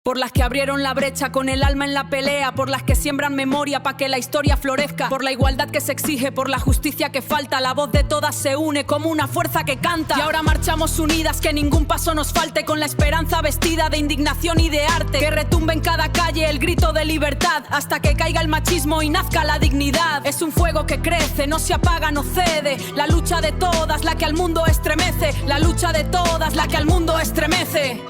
Por las que abrieron la brecha con el alma en la pelea, por las que siembran memoria para que la historia florezca, por la igualdad que se exige, por la justicia que falta, la voz de todas se une como una fuerza que canta. Y ahora marchamos unidas, que ningún paso nos falte, con la esperanza vestida de indignación y de arte, que retumbe en cada calle el grito de libertad, hasta que caiga el machismo y nazca la dignidad. Es un fuego que crece, no se apaga, no cede, la lucha de todas, la que al mundo estremece, la lucha de todas, la que al mundo estremece.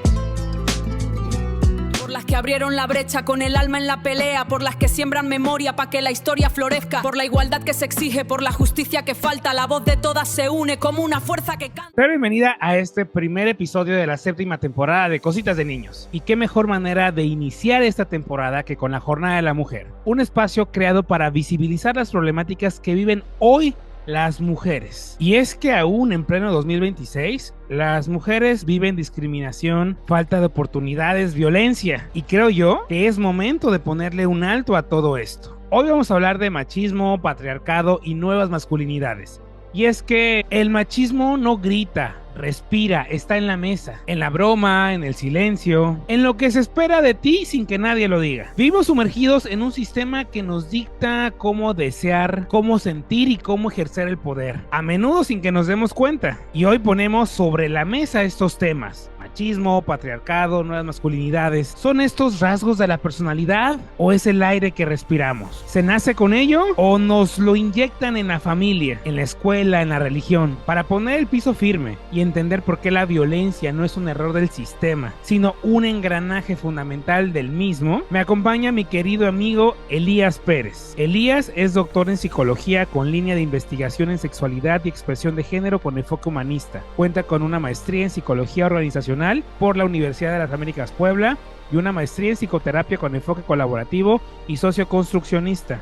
Por las que abrieron la brecha con el alma en la pelea, por las que siembran memoria para que la historia florezca, por la igualdad que se exige, por la justicia que falta, la voz de todas se une como una fuerza que canta. Pero bienvenida a este primer episodio de la 7ª temporada de Cositas de Niños. Y qué mejor manera de iniciar esta temporada que con la Jornada de la Mujer, un espacio creado para visibilizar las problemáticas que viven hoy las mujeres. Y es que aún en pleno 2026, las mujeres viven discriminación, falta de oportunidades, violencia. Y creo yo que es momento de ponerle un alto a todo esto. Hoy vamos a hablar de machismo, patriarcado y nuevas masculinidades. Y es que el machismo no grita, respira, está en la mesa, en la broma, en el silencio, en lo que se espera de ti sin que nadie lo diga. Vivimos sumergidos en un sistema que nos dicta cómo desear, cómo sentir y cómo ejercer el poder, a menudo sin que nos demos cuenta. Y hoy ponemos sobre la mesa estos temas. Machismo, patriarcado, nuevas masculinidades. ¿Son estos rasgos de la personalidad o es el aire que respiramos? ¿Se nace con ello o nos lo inyectan en la familia, en la escuela, en la religión? Para poner el piso firme y entender por qué la violencia no es un error del sistema, sino un engranaje fundamental del mismo, me acompaña mi querido amigo Elías Pérez. Elías es doctor en psicología con línea de investigación en sexualidad y expresión de género con enfoque humanista. Cuenta con una maestría en psicología organizacional por la Universidad de las Américas Puebla y una maestría en psicoterapia con enfoque colaborativo y socioconstruccionista.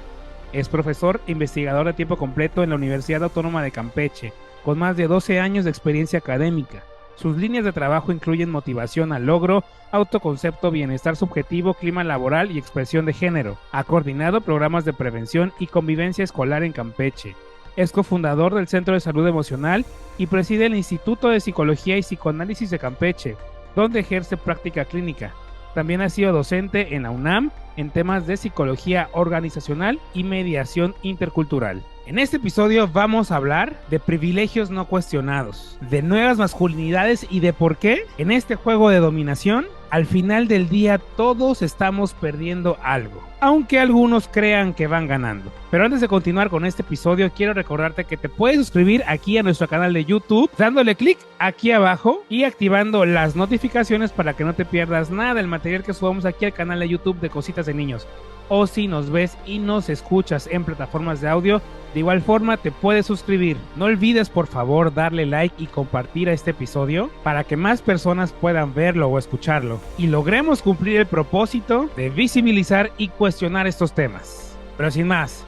Es profesor e investigador de tiempo completo en la Universidad Autónoma de Campeche, con más de 12 años de experiencia académica. Sus líneas de trabajo incluyen motivación al logro, autoconcepto, bienestar subjetivo, clima laboral y expresión de género. Ha coordinado programas de prevención y convivencia escolar en Campeche. Es cofundador del Centro de Salud Emocional y preside el Instituto de Psicología y Psicoanálisis de Campeche, donde ejerce práctica clínica. También ha sido docente en la UNAM en temas de psicología organizacional y mediación intercultural. En este episodio vamos a hablar de privilegios no cuestionados, de nuevas masculinidades y de por qué en este juego de dominación, al final del día todos estamos perdiendo algo, aunque algunos crean que van ganando. Pero antes de continuar con este episodio, quiero recordarte que te puedes suscribir aquí a nuestro canal de YouTube, dándole clic aquí abajo y activando las notificaciones para que no te pierdas nada del material que subamos aquí al canal de YouTube de Cositas de Niños. O si nos ves y nos escuchas en plataformas de audio, de igual forma te puedes suscribir. No olvides por favor darle like y compartir a este episodio para que más personas puedan verlo o escucharlo y logremos cumplir el propósito de visibilizar y cuestionar estos temas. Pero sin más,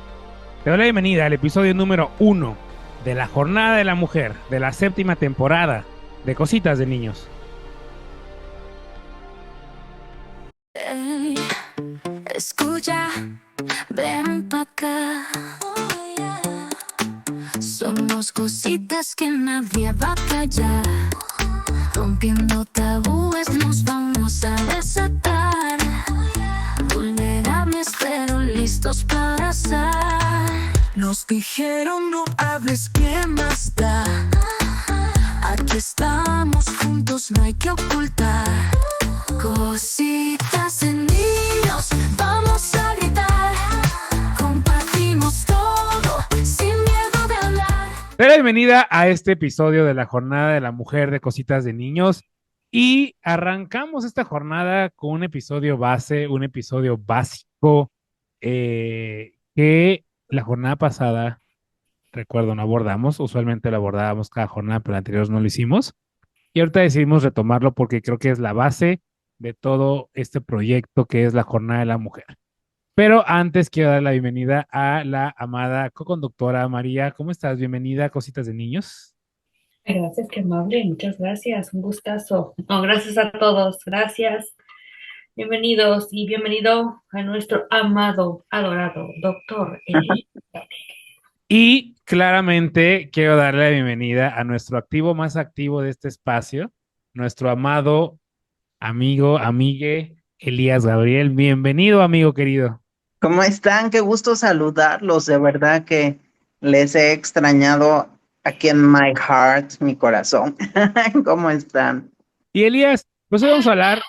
te doy la bienvenida al episodio número 1 de la Jornada de la Mujer de la 7ª temporada de Cositas de Niños. Hey, escucha, ven pa' acá. Somos cositas que nadie va a callar. Rompiendo tabúes nos vamos a desatar. Vulnerables pero listos para arrasar. Nos dijeron no hables, ¿quién más da? Aquí estamos juntos, no hay que ocultar. Cositas de niños, vamos a gritar. Compartimos todo, sin miedo de hablar. Te doy la bienvenida a este episodio de la Jornada de la Mujer de Cositas de Niños. Y arrancamos esta jornada con un episodio base, un episodio básico que la jornada pasada, recuerdo, no abordamos. Usualmente lo abordábamos cada jornada, pero anteriores no lo hicimos. Y ahorita decidimos retomarlo porque creo que es la base de todo este proyecto que es la Jornada de la Mujer. Pero antes quiero dar la bienvenida a la amada co-conductora María. ¿Cómo estás? Bienvenida a Cositas de Niños. Gracias, qué amable, muchas gracias, un gustazo. No, gracias a todos, gracias. Bienvenidos y bienvenido a nuestro amado, adorado doctor Elías. Y claramente quiero darle la bienvenida a nuestro activo más activo de este espacio, nuestro amado amigo, amigue, Elías Gabriel. Bienvenido, amigo querido. ¿Cómo están? Qué gusto saludarlos. De verdad que les he extrañado aquí en my heart, mi corazón. ¿Cómo están? Y Elías, pues hoy vamos a hablar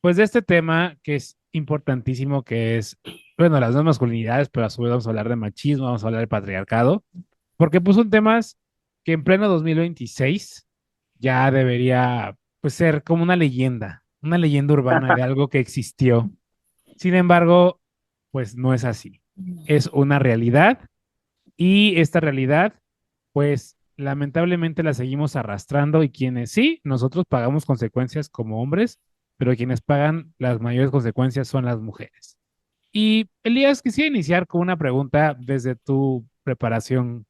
pues de este tema que es importantísimo, que es, bueno, las dos masculinidades, pero a su vez vamos a hablar de machismo, vamos a hablar de patriarcado, porque pues son temas que en pleno 2026 ya debería pues ser como una leyenda urbana de algo que existió. Sin embargo, pues no es así. Es una realidad y esta realidad, pues lamentablemente la seguimos arrastrando y quienes sí, nosotros pagamos consecuencias como hombres, pero quienes pagan las mayores consecuencias son las mujeres. Y Elías, quisiera iniciar con una pregunta desde tu preparación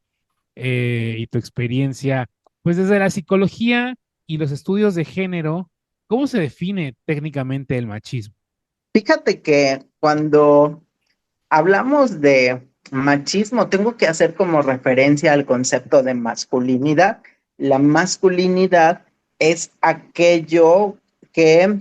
y tu experiencia, pues desde la psicología y los estudios de género, ¿cómo se define técnicamente el machismo? Fíjate que cuando hablamos de machismo, tengo que hacer como referencia al concepto de masculinidad. La masculinidad es aquello que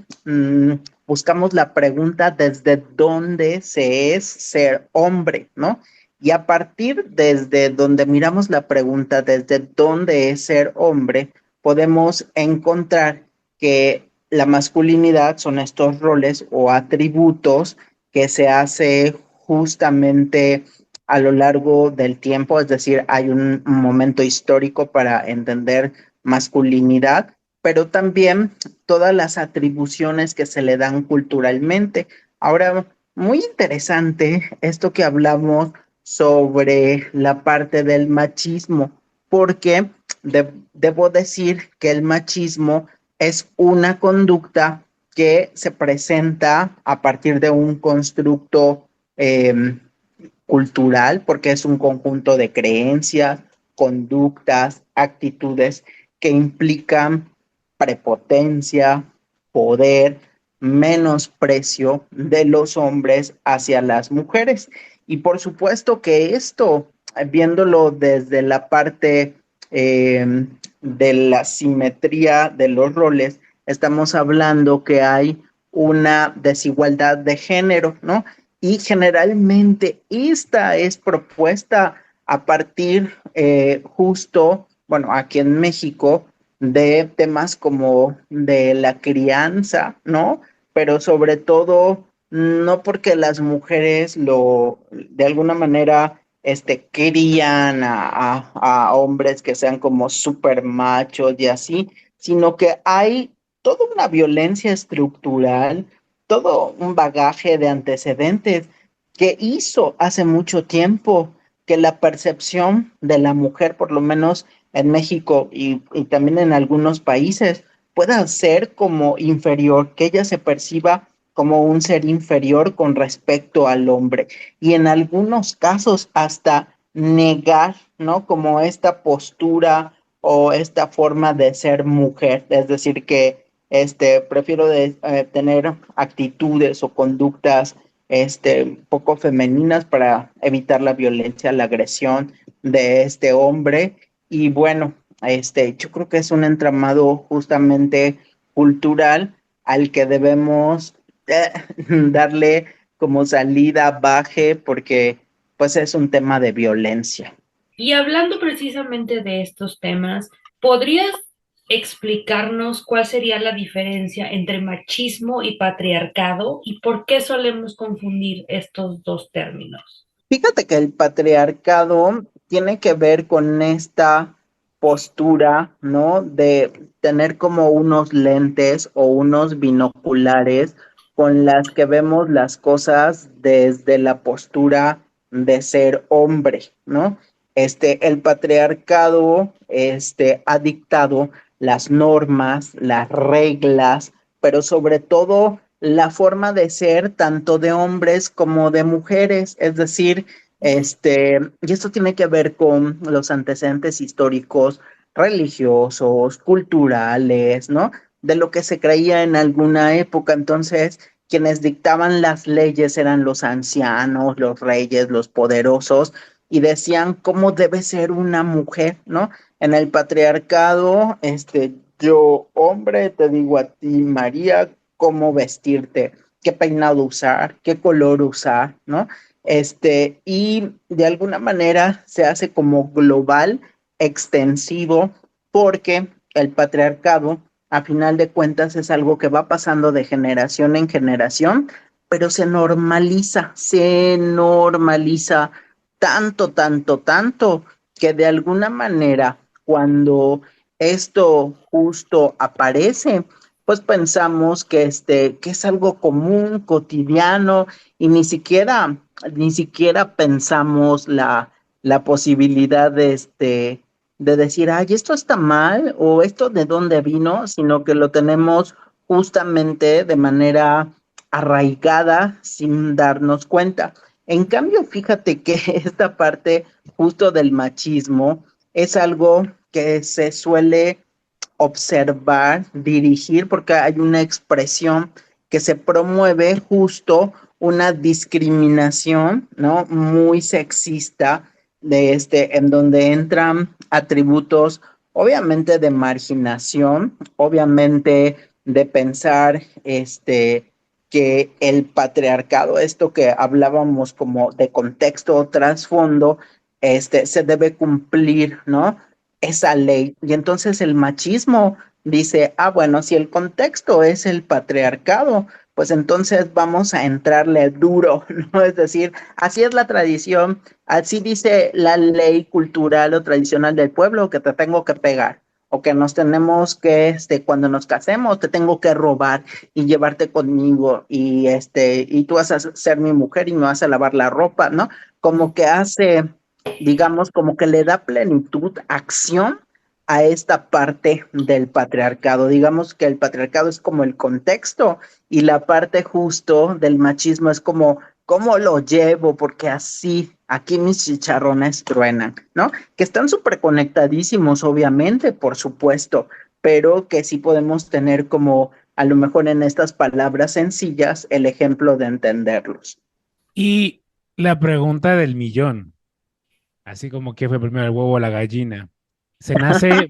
buscamos la pregunta desde dónde se es ser hombre, ¿no? Y a partir desde donde miramos la pregunta desde dónde es ser hombre, podemos encontrar que la masculinidad son estos roles o atributos que se hace justamente a lo largo del tiempo, es decir, hay un momento histórico para entender masculinidad, pero también todas las atribuciones que se le dan culturalmente. Ahora, muy interesante esto que hablamos sobre la parte del machismo, porque debo decir que el machismo es una conducta que se presenta a partir de un constructo cultural, porque es un conjunto de creencias, conductas, actitudes que implican prepotencia, poder, menosprecio de los hombres hacia las mujeres. Y por supuesto que esto, viéndolo desde la parte de la simetría de los roles, estamos hablando que hay una desigualdad de género, ¿no? Y generalmente esta es propuesta a partir justo, bueno, aquí en México, de temas como de la crianza, ¿no? Pero sobre todo, no porque las mujeres de alguna manera, crían a hombres que sean como súper machos y así, sino que hay toda una violencia estructural, todo un bagaje de antecedentes que hizo hace mucho tiempo que la percepción de la mujer, por lo menos en México y también en algunos países, pueda ser como inferior, que ella se perciba como un ser inferior con respecto al hombre. Y en algunos casos hasta negar, ¿no? Como esta postura o esta forma de ser mujer, es decir, que prefiero tener actitudes o conductas poco femeninas para evitar la violencia, la agresión de este hombre. Y bueno, yo creo que es un entramado justamente cultural al que debemos darle como salida, baje, porque pues es un tema de violencia. Y hablando precisamente de estos temas, ¿podrías explicarnos cuál sería la diferencia entre machismo y patriarcado y por qué solemos confundir estos dos términos? Fíjate que el patriarcado tiene que ver con esta postura, ¿no? De tener como unos lentes o unos binoculares con las que vemos las cosas desde la postura de ser hombre, ¿no? El patriarcado, ha dictado las normas, las reglas, pero sobre todo la forma de ser tanto de hombres como de mujeres, es decir, y esto tiene que ver con los antecedentes históricos, religiosos, culturales, ¿no? De lo que se creía en alguna época. Entonces, quienes dictaban las leyes eran los ancianos, los reyes, los poderosos, y decían cómo debe ser una mujer, ¿no? En el patriarcado, yo, hombre, te digo a ti, María, cómo vestirte. qué peinado usar, qué color usar, ¿no? Y de alguna manera se hace como global, extensivo, porque el patriarcado, a final de cuentas, es algo que va pasando de generación en generación, pero se normaliza tanto, tanto, tanto, que de alguna manera, cuando esto justo aparece, pues pensamos que es algo común, cotidiano, y ni siquiera pensamos la posibilidad de decir, ay, esto está mal, o esto de dónde vino, sino que lo tenemos justamente de manera arraigada sin darnos cuenta. En cambio, fíjate que esta parte justo del machismo es algo que se suele observar, dirigir, porque hay una expresión que se promueve justo una discriminación, ¿no? Muy sexista, en donde entran atributos, obviamente, de marginación, obviamente de pensar, que el patriarcado, esto que hablábamos como de contexto o trasfondo, se debe cumplir, ¿no? Esa ley. Y entonces el machismo dice, ah, bueno, si el contexto es el patriarcado, pues entonces vamos a entrarle duro, ¿no? Es decir, así es la tradición, así dice la ley cultural o tradicional del pueblo, que te tengo que pegar, o que nos tenemos que, cuando nos casemos, te tengo que robar y llevarte conmigo, y tú vas a ser mi mujer y me vas a lavar la ropa, ¿no? Como que hace, digamos, como que le da plenitud, acción a esta parte del patriarcado. Digamos que el patriarcado es como el contexto y la parte justo del machismo es como, ¿cómo lo llevo? Porque así, aquí mis chicharrones truenan, ¿no? Que están súper conectadísimos, obviamente, por supuesto, pero que sí podemos tener como, a lo mejor en estas palabras sencillas, el ejemplo de entenderlos. Y la pregunta del millón, así como que fue primero el huevo o la gallina, ¿se nace,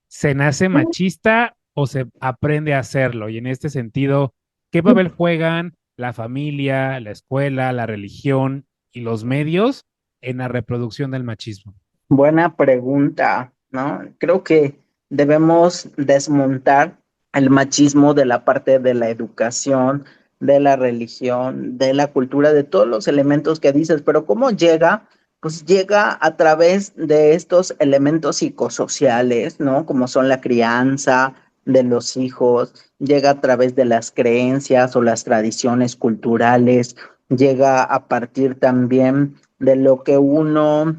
se nace machista o se aprende a hacerlo? Y en este sentido, ¿qué papel juegan la familia, la escuela, la religión y los medios en la reproducción del machismo? Buena pregunta, ¿no? Creo que debemos desmontar el machismo de la parte de la educación, de la religión, de la cultura, de todos los elementos que dices, pero ¿cómo llega? Pues llega a través de estos elementos psicosociales, ¿no? Como son la crianza de los hijos, llega a través de las creencias o las tradiciones culturales, llega a partir también de lo que uno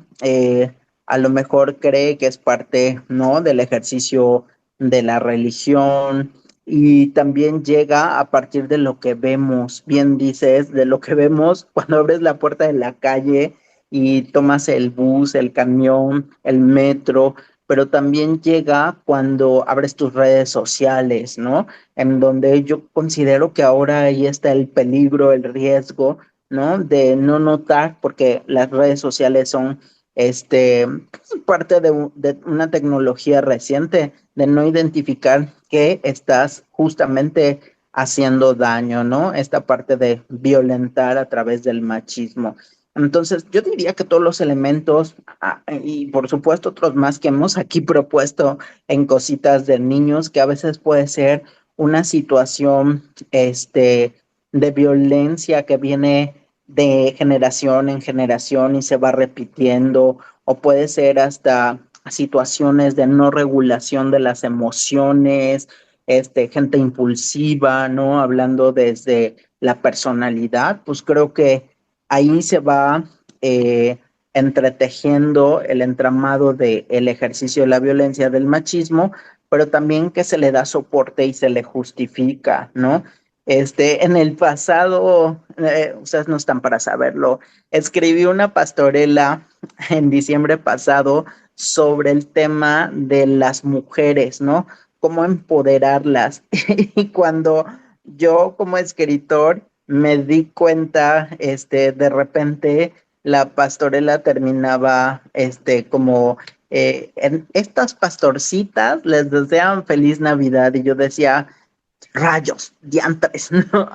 a lo mejor cree que es parte, ¿no? Del ejercicio de la religión, y también llega a partir de lo que vemos, bien dices, de lo que vemos cuando abres la puerta de la calle y tomas el bus, el camión, el metro, pero también llega cuando abres tus redes sociales, ¿no? En donde yo considero que ahora ahí está el peligro, el riesgo, ¿no? De no notar, porque las redes sociales son parte de una tecnología reciente, de no identificar que estás justamente haciendo daño, ¿no? Esta parte de violentar a través del machismo. Entonces, yo diría que todos los elementos, y por supuesto otros más que hemos aquí propuesto en cositas de niños, que a veces puede ser una situación, de violencia que viene de generación en generación y se va repitiendo, o puede ser hasta situaciones de no regulación de las emociones, gente impulsiva, ¿no? Hablando desde la personalidad, pues creo que ahí se va entretejiendo el entramado del ejercicio de la violencia del machismo, pero también que se le da soporte y se le justifica, ¿no? En el pasado, ustedes no están para saberlo, escribí una pastorela en diciembre pasado sobre el tema de las mujeres, ¿no? Cómo empoderarlas. Y cuando yo como escritor me di cuenta, de repente la pastorela terminaba, como, en estas pastorcitas les desean feliz Navidad, y yo decía, rayos, diantres, ¿no?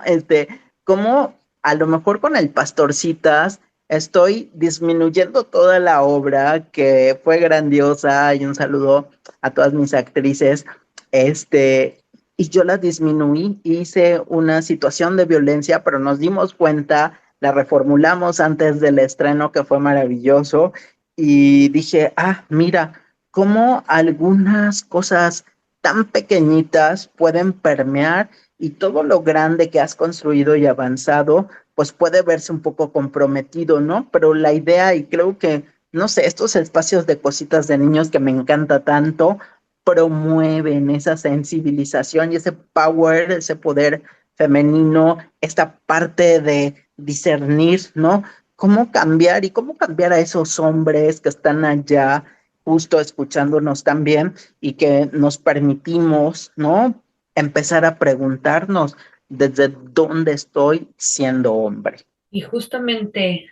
cómo a lo mejor con el Pastorcitas estoy disminuyendo toda la obra que fue grandiosa y un saludo a todas mis actrices, y yo la disminuí, hice una situación de violencia, pero nos dimos cuenta, la reformulamos antes del estreno que fue maravilloso y dije, mira, cómo algunas cosas tan pequeñitas pueden permear y todo lo grande que has construido y avanzado, pues puede verse un poco comprometido, ¿no? Pero la idea, y creo que, no sé, estos espacios de cositas de niños que me encanta tanto, promueven esa sensibilización y ese power, ese poder femenino, esta parte de discernir, ¿no? Cómo cambiar y cómo cambiar a esos hombres que están allá justo escuchándonos también y que nos permitimos, ¿no? Empezar a preguntarnos desde dónde estoy siendo hombre. Y justamente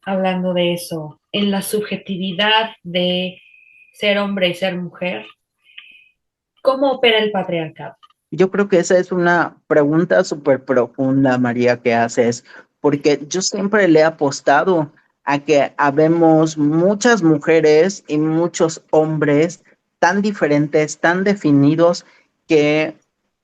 hablando de eso, en la subjetividad de ser hombre y ser mujer, ¿cómo opera el patriarcado? Yo creo que esa es una pregunta súper profunda, María, que haces, porque yo siempre le he apostado a que habemos muchas mujeres y muchos hombres tan diferentes, tan definidos, que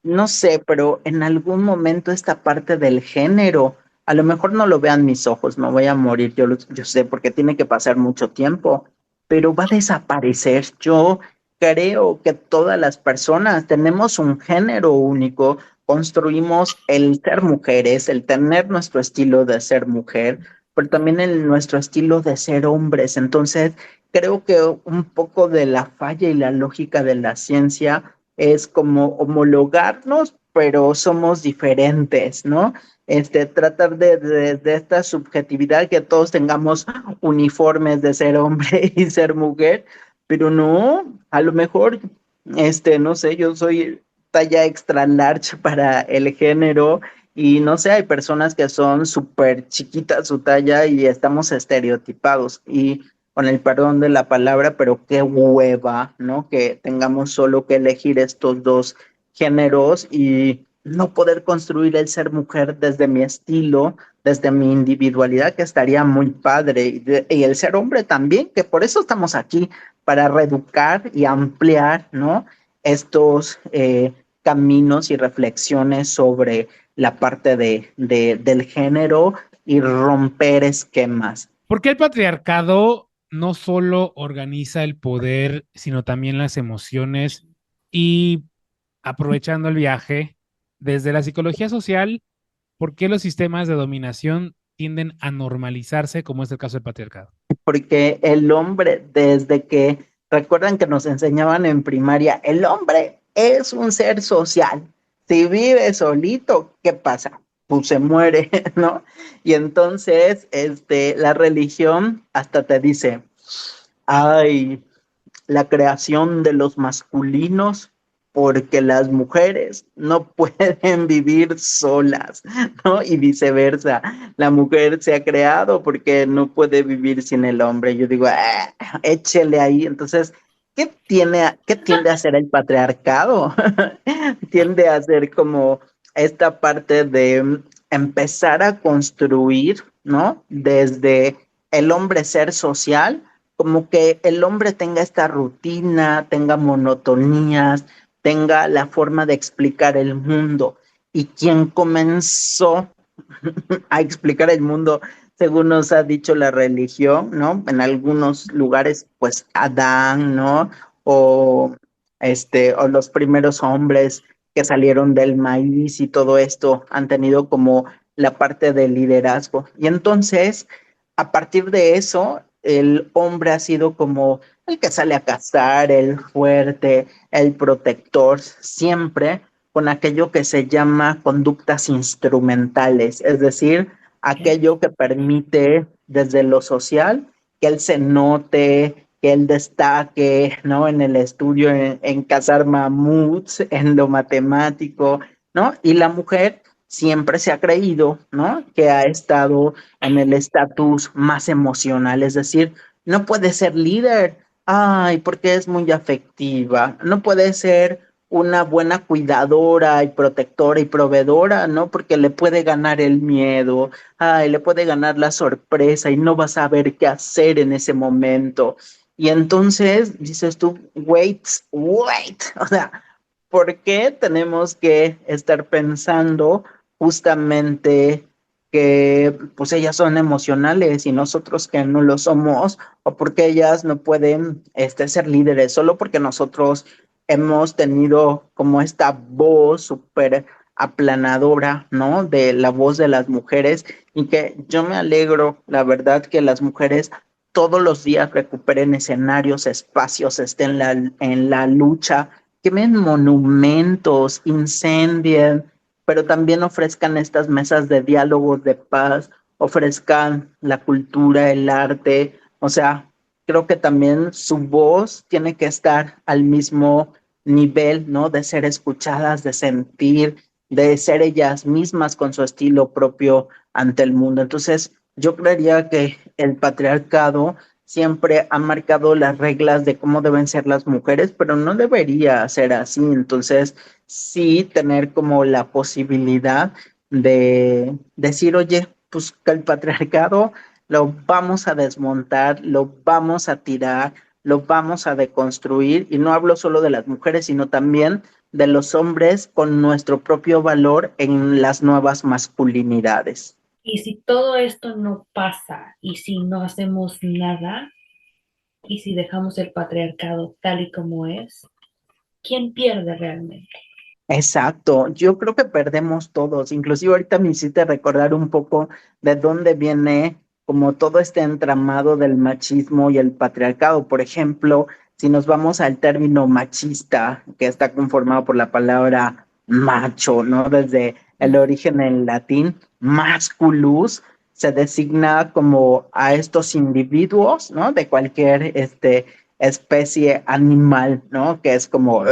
no sé, pero en algún momento esta parte del género, a lo mejor no lo vean mis ojos, me voy a morir, yo sé, porque tiene que pasar mucho tiempo, pero va a desaparecer. Yo creo que todas las personas tenemos un género único, construimos el ser mujeres, el tener nuestro estilo de ser mujer, pero también nuestro estilo de ser hombres. Entonces, creo que un poco de la falla y la lógica de la ciencia es como homologarnos, pero somos diferentes, ¿no? Tratar de esta subjetividad que todos tengamos uniformes de ser hombre y ser mujer, pero no, a lo mejor, no sé, yo soy talla extra large para el género y no sé, hay personas que son súper chiquitas su talla y estamos estereotipados y con el perdón de la palabra, pero qué hueva, ¿no? Que tengamos solo que elegir estos dos géneros y no poder construir el ser mujer desde mi estilo, desde mi individualidad, que estaría muy padre, y el ser hombre también, que por eso estamos aquí, para reeducar y ampliar, ¿no? Estos caminos y reflexiones sobre la parte del género y romper esquemas. ¿Por qué el patriarcado no solo organiza el poder, sino también las emociones? Y aprovechando el viaje, desde la psicología social, ¿por qué los sistemas de dominación tienden a normalizarse, como es el caso del patriarcado? Porque el hombre, desde que, recuerdan que nos enseñaban en primaria, el hombre es un ser social. Si vive solito, ¿qué pasa? Pues se muere, ¿no? Y entonces, la religión hasta te dice, ay, la creación de los masculinos, porque las mujeres no pueden vivir solas, ¿no? Y viceversa, la mujer se ha creado porque no puede vivir sin el hombre. Yo digo, échele ahí. Entonces, ¿qué tiende a hacer el patriarcado? Tiende a ser como esta parte de empezar a construir, ¿no? Desde el hombre ser social, como que el hombre tenga esta rutina, tenga monotonías, tenga la forma de explicar el mundo. Y quien comenzó a explicar el mundo, según nos ha dicho la religión, ¿no? En algunos lugares, pues Adán, ¿no? O los primeros hombres que salieron del maíz y todo esto han tenido como la parte del liderazgo. Y entonces, a partir de eso, el hombre ha sido como el que sale a cazar, el fuerte, el protector, siempre con aquello que se llama conductas instrumentales, es decir, aquello que permite desde lo social que él se note, que él destaque, ¿no? En el estudio, en cazar mamuts, en lo matemático, ¿no? Y la mujer siempre se ha creído, ¿no? Que ha estado en el estatus más emocional, es decir, no puede ser líder, ay, porque es muy afectiva, no puede ser una buena cuidadora y protectora y proveedora, ¿no? Porque le puede ganar el miedo, ay, le puede ganar la sorpresa y no va a saber qué hacer en ese momento. Y entonces dices tú, wait, o sea, ¿por qué tenemos que estar pensando justamente que pues ellas son emocionales y nosotros que no lo somos, o porque ellas no pueden ser líderes, solo porque nosotros hemos tenido como esta voz súper aplanadora, ¿no? De la voz de las mujeres, y que yo me alegro, la verdad, que las mujeres todos los días recuperen escenarios, espacios, estén en la lucha, quemen monumentos, incendien, pero también ofrezcan estas mesas de diálogos de paz, ofrezcan la cultura, el arte, o sea, creo que también su voz tiene que estar al mismo nivel, ¿no? De ser escuchadas, de sentir, de ser ellas mismas con su estilo propio ante el mundo. Entonces, yo creería que el patriarcado siempre ha marcado las reglas de cómo deben ser las mujeres, pero no debería ser así. Entonces, sí tener como la posibilidad de decir, oye, pues que el patriarcado lo vamos a desmontar, lo vamos a tirar, lo vamos a deconstruir, y no hablo solo de las mujeres, sino también de los hombres con nuestro propio valor en las nuevas masculinidades. Y si todo esto no pasa y si no hacemos nada y si dejamos el patriarcado tal y como es, ¿quién pierde realmente? Exacto, yo creo que perdemos todos, inclusive ahorita me hiciste recordar un poco de dónde viene como todo este entramado del machismo y el patriarcado. Por ejemplo, si nos vamos al término machista, que está conformado por la palabra macho, ¿no? Desde el origen en latín, masculus, se designa como a estos individuos, ¿no? De cualquier especie animal, ¿no? Que es como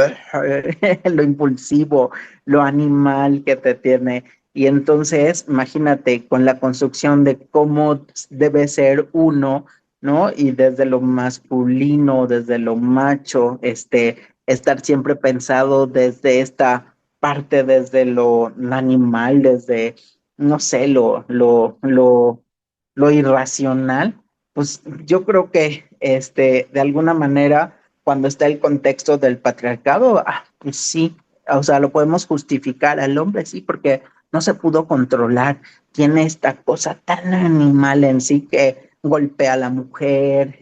lo impulsivo, lo animal que te tiene. Y entonces, imagínate con la construcción de cómo debe ser uno, ¿no? Y desde lo masculino, desde lo macho, estar siempre pensado desde esta parte, desde lo animal, desde, no sé, lo irracional. Pues yo creo que de alguna manera, cuando está el contexto del patriarcado, pues sí, o sea, lo podemos justificar al hombre, sí, porque no se pudo controlar, tiene esta cosa tan animal en sí que golpea a la mujer,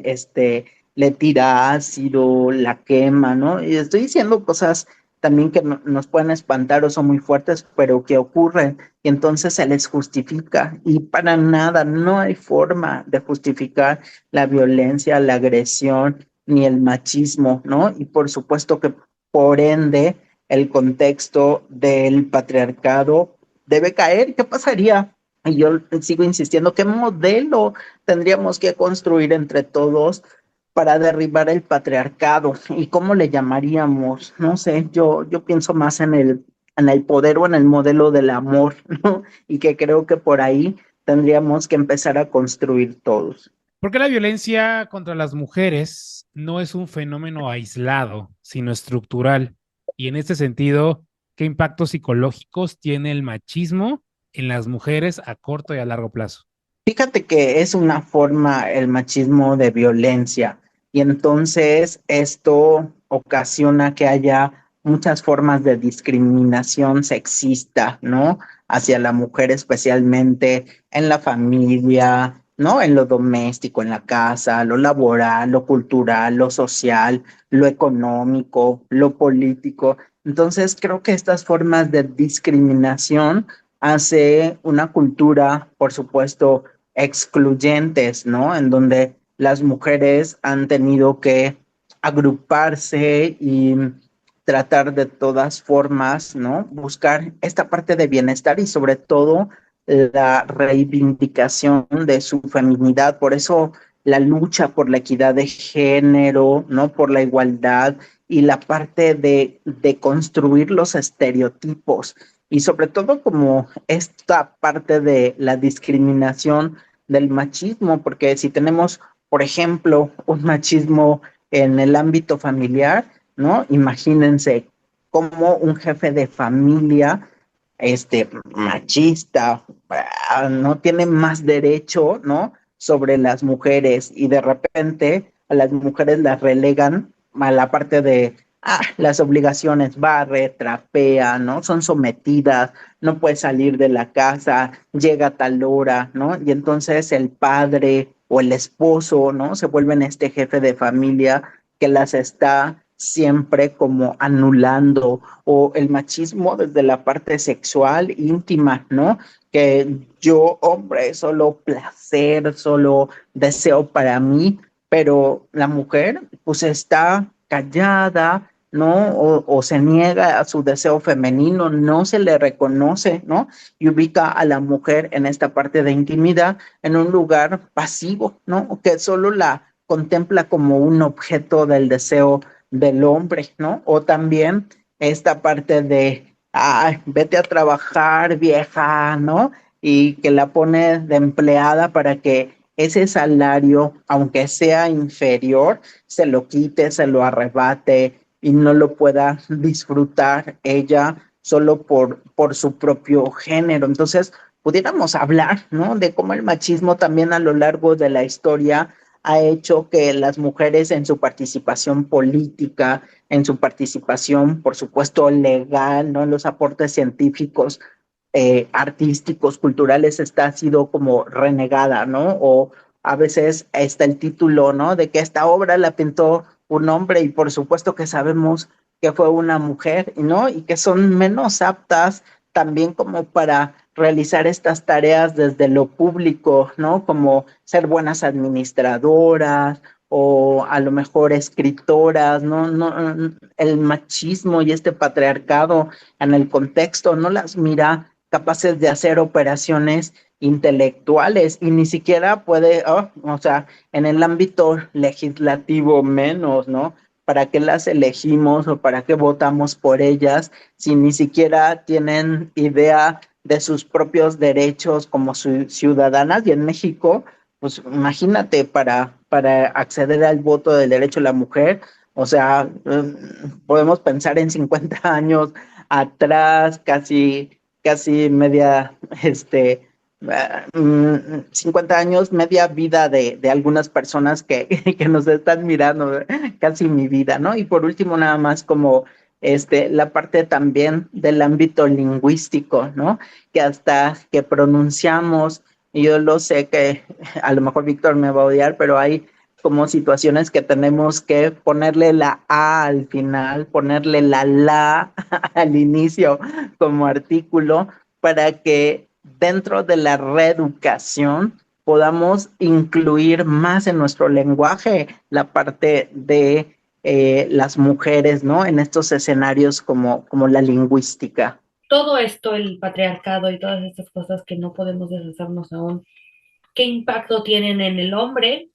le tira ácido, la quema, ¿no? Y estoy diciendo cosas también que nos pueden espantar o son muy fuertes, pero que ocurren, y entonces se les justifica, y para nada, no hay forma de justificar la violencia, la agresión, ni el machismo, ¿no? Y por supuesto que por ende el contexto del patriarcado debe caer. ¿Qué pasaría? Y yo sigo insistiendo, ¿qué modelo tendríamos que construir entre todos para derribar el patriarcado? ¿Y cómo le llamaríamos? No sé, yo pienso más en el poder o en el modelo del amor, ¿no? Y que creo que por ahí tendríamos que empezar a construir todos. Porque la violencia contra las mujeres no es un fenómeno aislado, sino estructural. Y en este sentido, ¿qué impactos psicológicos tiene el machismo en las mujeres a corto y a largo plazo? Fíjate que es una forma, el machismo, de violencia, y entonces esto ocasiona que haya muchas formas de discriminación sexista, ¿no? Hacia la mujer, especialmente en la familia, ¿no? En lo doméstico, en la casa, lo laboral, lo cultural, lo social, lo económico, lo político. Entonces creo que estas formas de discriminación hace una cultura, por supuesto, excluyentes, ¿no? En donde las mujeres han tenido que agruparse y tratar de todas formas, ¿no? Buscar esta parte de bienestar y sobre todo la reivindicación de su feminidad. Por eso la lucha por la equidad de género, ¿no? Por la igualdad y la parte de construir los estereotipos, y sobre todo como esta parte de la discriminación del machismo, porque si tenemos, por ejemplo, un machismo en el ámbito familiar, ¿no? Imagínense como un jefe de familia, machista, no tiene más derecho, ¿no? Sobre las mujeres, y de repente a las mujeres las relegan a la parte de las obligaciones, barre, trapea, ¿no? Son sometidas, no puede salir de la casa, llega a tal hora, ¿no? Y entonces el padre o el esposo, ¿no? Se vuelven este jefe de familia que las está siempre como anulando, o el machismo desde la parte sexual íntima, ¿no? Que yo, hombre, solo placer, solo deseo para mí, pero la mujer pues está callada, ¿no? O se niega a su deseo femenino, no se le reconoce, ¿no? Y ubica a la mujer en esta parte de intimidad en un lugar pasivo, ¿no? Que solo la contempla como un objeto del deseo del hombre, ¿no? O también esta parte de, ay, vete a trabajar, vieja, ¿no? Y que la pone de empleada para que ese salario, aunque sea inferior, se lo quite, se lo arrebate y no lo pueda disfrutar ella solo por su propio género. Entonces, pudiéramos hablar, ¿no? De cómo el machismo también a lo largo de la historia ha hecho que las mujeres en su participación política, en su participación, por supuesto, legal, ¿no? En los aportes científicos, artísticos, culturales, ha sido como renegada, ¿no? O a veces está el título, ¿no? De que esta obra la pintó un hombre, y por supuesto que sabemos que fue una mujer, ¿no? Y que son menos aptas también como para realizar estas tareas desde lo público, ¿no? Como ser buenas administradoras o a lo mejor escritoras, ¿no? El machismo y este patriarcado en el contexto no las mira capaces de hacer operaciones intelectuales, y ni siquiera puede, o sea, en el ámbito legislativo menos, ¿no? ¿Para qué las elegimos o para qué votamos por ellas si ni siquiera tienen idea de sus propios derechos como ciudadanas? Y en México, pues imagínate, para acceder al voto del derecho de la mujer, o sea, podemos pensar en 50 años atrás, casi media, 50 años, media vida de algunas personas que, que nos están mirando, casi mi vida, ¿no? Y por último, nada más como la parte también del ámbito lingüístico, ¿no? Que hasta que pronunciamos, y yo lo sé que a lo mejor Víctor me va a odiar, pero hay como situaciones que tenemos que ponerle la A al final, ponerle la al inicio como artículo, para que dentro de la reeducación podamos incluir más en nuestro lenguaje la parte de las mujeres, ¿no? En estos escenarios como la lingüística. Todo esto, el patriarcado y todas estas cosas que no podemos deshacernos aún, ¿qué impacto tienen en el hombre?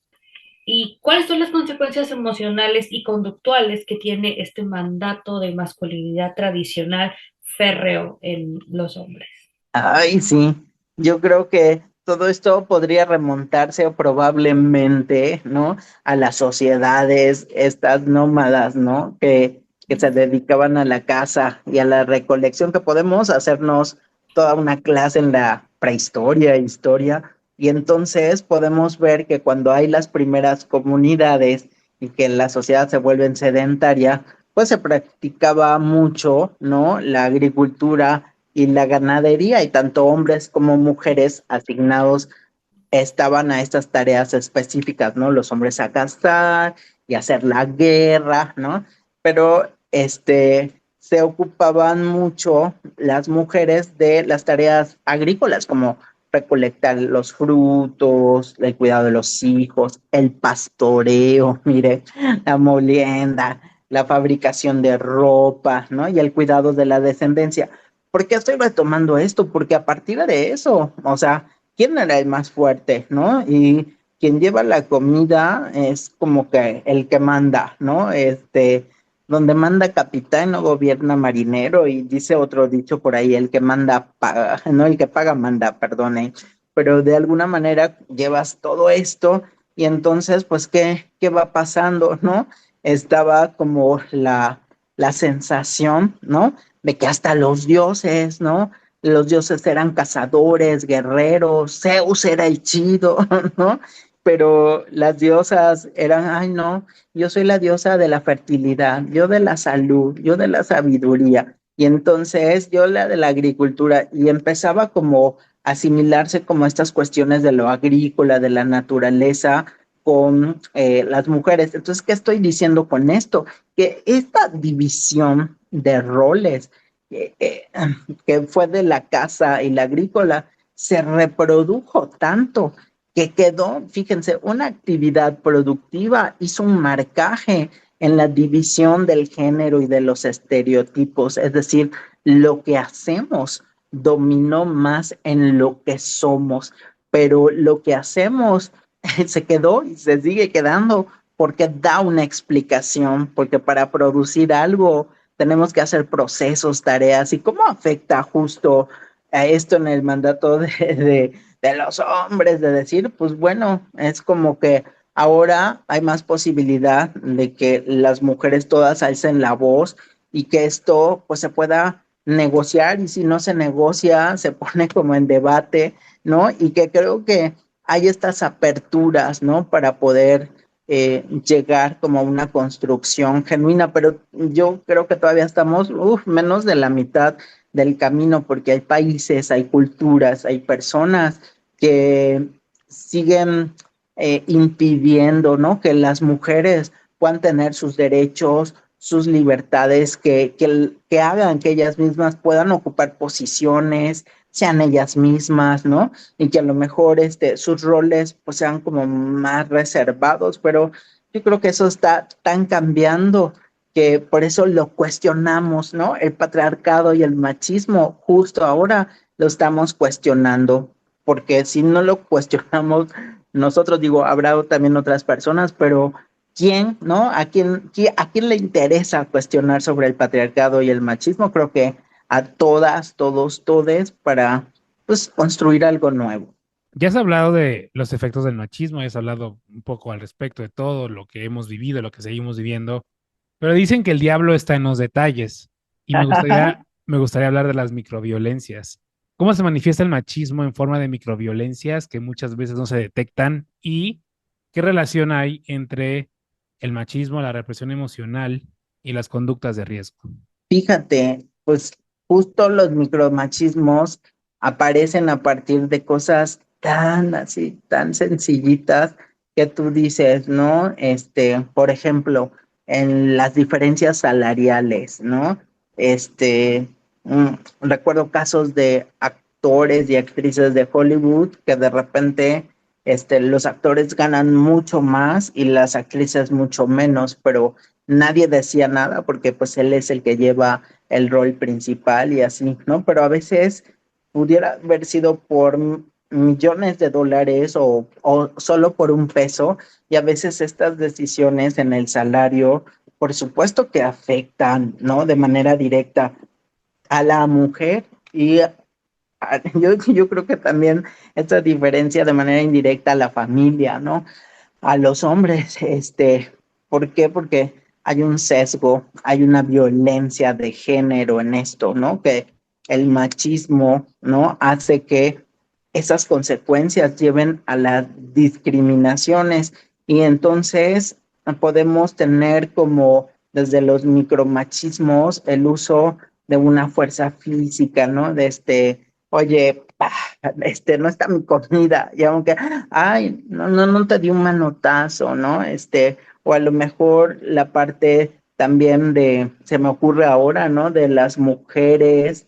¿Y cuáles son las consecuencias emocionales y conductuales que tiene este mandato de masculinidad tradicional férreo en los hombres? Ay, sí, yo creo que todo esto podría remontarse probablemente, ¿no? A las sociedades, estas nómadas, ¿no? Que se dedicaban a la caza y a la recolección, que podemos hacernos toda una clase en la prehistoria, historia, y entonces podemos ver que cuando hay las primeras comunidades y que la sociedad se vuelve sedentaria, pues se practicaba mucho, ¿no? La agricultura y la ganadería, y tanto hombres como mujeres asignados estaban a estas tareas específicas, ¿no? Los hombres a cazar y hacer la guerra, ¿no? Pero se ocupaban mucho las mujeres de las tareas agrícolas, como recolectar los frutos, el cuidado de los hijos, el pastoreo, mire, la molienda, la fabricación de ropa, ¿no? Y el cuidado de la descendencia. ¿Por qué estoy retomando esto? Porque a partir de eso, o sea, ¿quién era el más fuerte, no? Y quien lleva la comida es como que el que manda, ¿no? Donde manda capitán no gobierna marinero, y dice otro dicho por ahí, el que manda paga, no, el que paga manda, perdone. Pero de alguna manera llevas todo esto, y entonces, pues, ¿qué va pasando, no? Estaba como la sensación, ¿no? De que hasta los dioses, ¿no? Los dioses eran cazadores, guerreros, Zeus era el chido, ¿no? Pero las diosas eran, ay no, yo soy la diosa de la fertilidad, yo de la salud, yo de la sabiduría, y entonces yo la de la agricultura, y empezaba como a asimilarse como estas cuestiones de lo agrícola, de la naturaleza, con las mujeres. Entonces, ¿qué estoy diciendo con esto? Que esta división de roles eh, eh, que fue de la casa y la agrícola se reprodujo tanto que quedó, fíjense, una actividad productiva, hizo un marcaje en la división del género y de los estereotipos, es decir, lo que hacemos dominó más en lo que somos, pero lo que hacemos se quedó y se sigue quedando porque da una explicación, porque para producir algo tenemos que hacer procesos, tareas, y cómo afecta justo a esto en el mandato de los hombres, de decir, pues bueno, es como que ahora hay más posibilidad de que las mujeres todas alcen la voz y que esto pues se pueda negociar, y si no se negocia, se pone como en debate, ¿no? Y que creo que hay estas aperturas, ¿no? Para poder llegar como a una construcción genuina, pero yo creo que todavía estamos menos de la mitad del camino, porque hay países, hay culturas, hay personas que siguen impidiendo, ¿no? Que las mujeres puedan tener sus derechos, sus libertades, que hagan que ellas mismas puedan ocupar posiciones, sean ellas mismas, ¿no? Y que a lo mejor sus roles pues sean como más reservados, pero yo creo que eso está tan cambiando que por eso lo cuestionamos, ¿no? El patriarcado y el machismo justo ahora lo estamos cuestionando, porque si no lo cuestionamos nosotros, digo, habrá también otras personas, pero ¿quién, no? ¿A quién le interesa cuestionar sobre el patriarcado y el machismo? Creo que a todas, todos, todes, para pues construir algo nuevo. Ya has hablado de los efectos del machismo, ya has hablado un poco al respecto de todo lo que hemos vivido, lo que seguimos viviendo, pero dicen que el diablo está en los detalles y me gustaría hablar de las microviolencias. ¿Cómo se manifiesta el machismo en forma de microviolencias que muchas veces no se detectan y qué relación hay entre el machismo, la represión emocional y las conductas de riesgo? Fíjate, pues justo los micromachismos aparecen a partir de cosas tan así, tan sencillitas que tú dices, ¿no? Por ejemplo, en las diferencias salariales, ¿no? Este, recuerdo casos de actores y actrices de Hollywood que de repente, los actores ganan mucho más y las actrices mucho menos, pero nadie decía nada porque pues él es el que lleva el rol principal y así, ¿no? Pero a veces pudiera haber sido por millones de dólares o solo por un peso, y a veces estas decisiones en el salario, por supuesto que afectan, ¿no? De manera directa a la mujer y yo creo que también esta diferencia de manera indirecta a la familia, ¿no? A los hombres, ¿por qué? Porque hay un sesgo, hay una violencia de género en esto, ¿no? Que el machismo, ¿no? Hace que esas consecuencias lleven a las discriminaciones, y entonces podemos tener como desde los micromachismos el uso de una fuerza física, ¿no? Oye, no está mi comida, y aunque, ay, no te di un manotazo, ¿no? O a lo mejor la parte también se me ocurre ahora, ¿no? De las mujeres,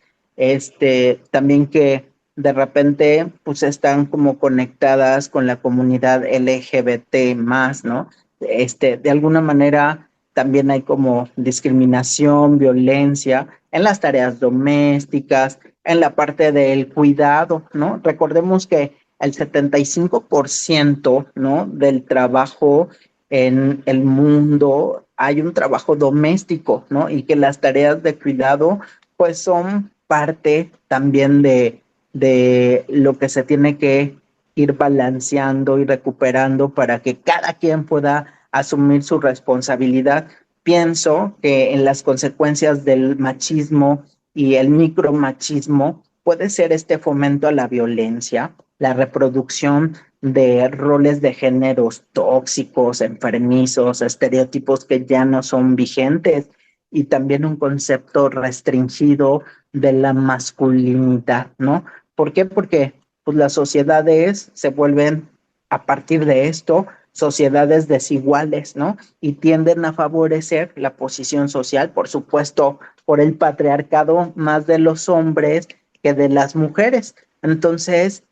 también que de repente, pues están como conectadas con la comunidad LGBT más, ¿no? De alguna manera también hay como discriminación, violencia en las tareas domésticas, en la parte del cuidado, ¿no? Recordemos que el 75%, ¿no? Del trabajo en el mundo hay un trabajo doméstico, ¿no? Y que las tareas de cuidado, pues son parte también de lo que se tiene que ir balanceando y recuperando para que cada quien pueda asumir su responsabilidad. pienso que en las consecuencias del machismo y el micromachismo puede ser este fomento a la violencia, la reproducción de roles de géneros tóxicos, enfermizos, estereotipos que ya no son vigentes y también un concepto restringido de la masculinidad, ¿no? ¿Por qué? Porque pues, las sociedades se vuelven, a partir de esto, sociedades desiguales, ¿no? Y tienden a favorecer la posición social, por supuesto, por el patriarcado más de los hombres que de las mujeres. Entonces,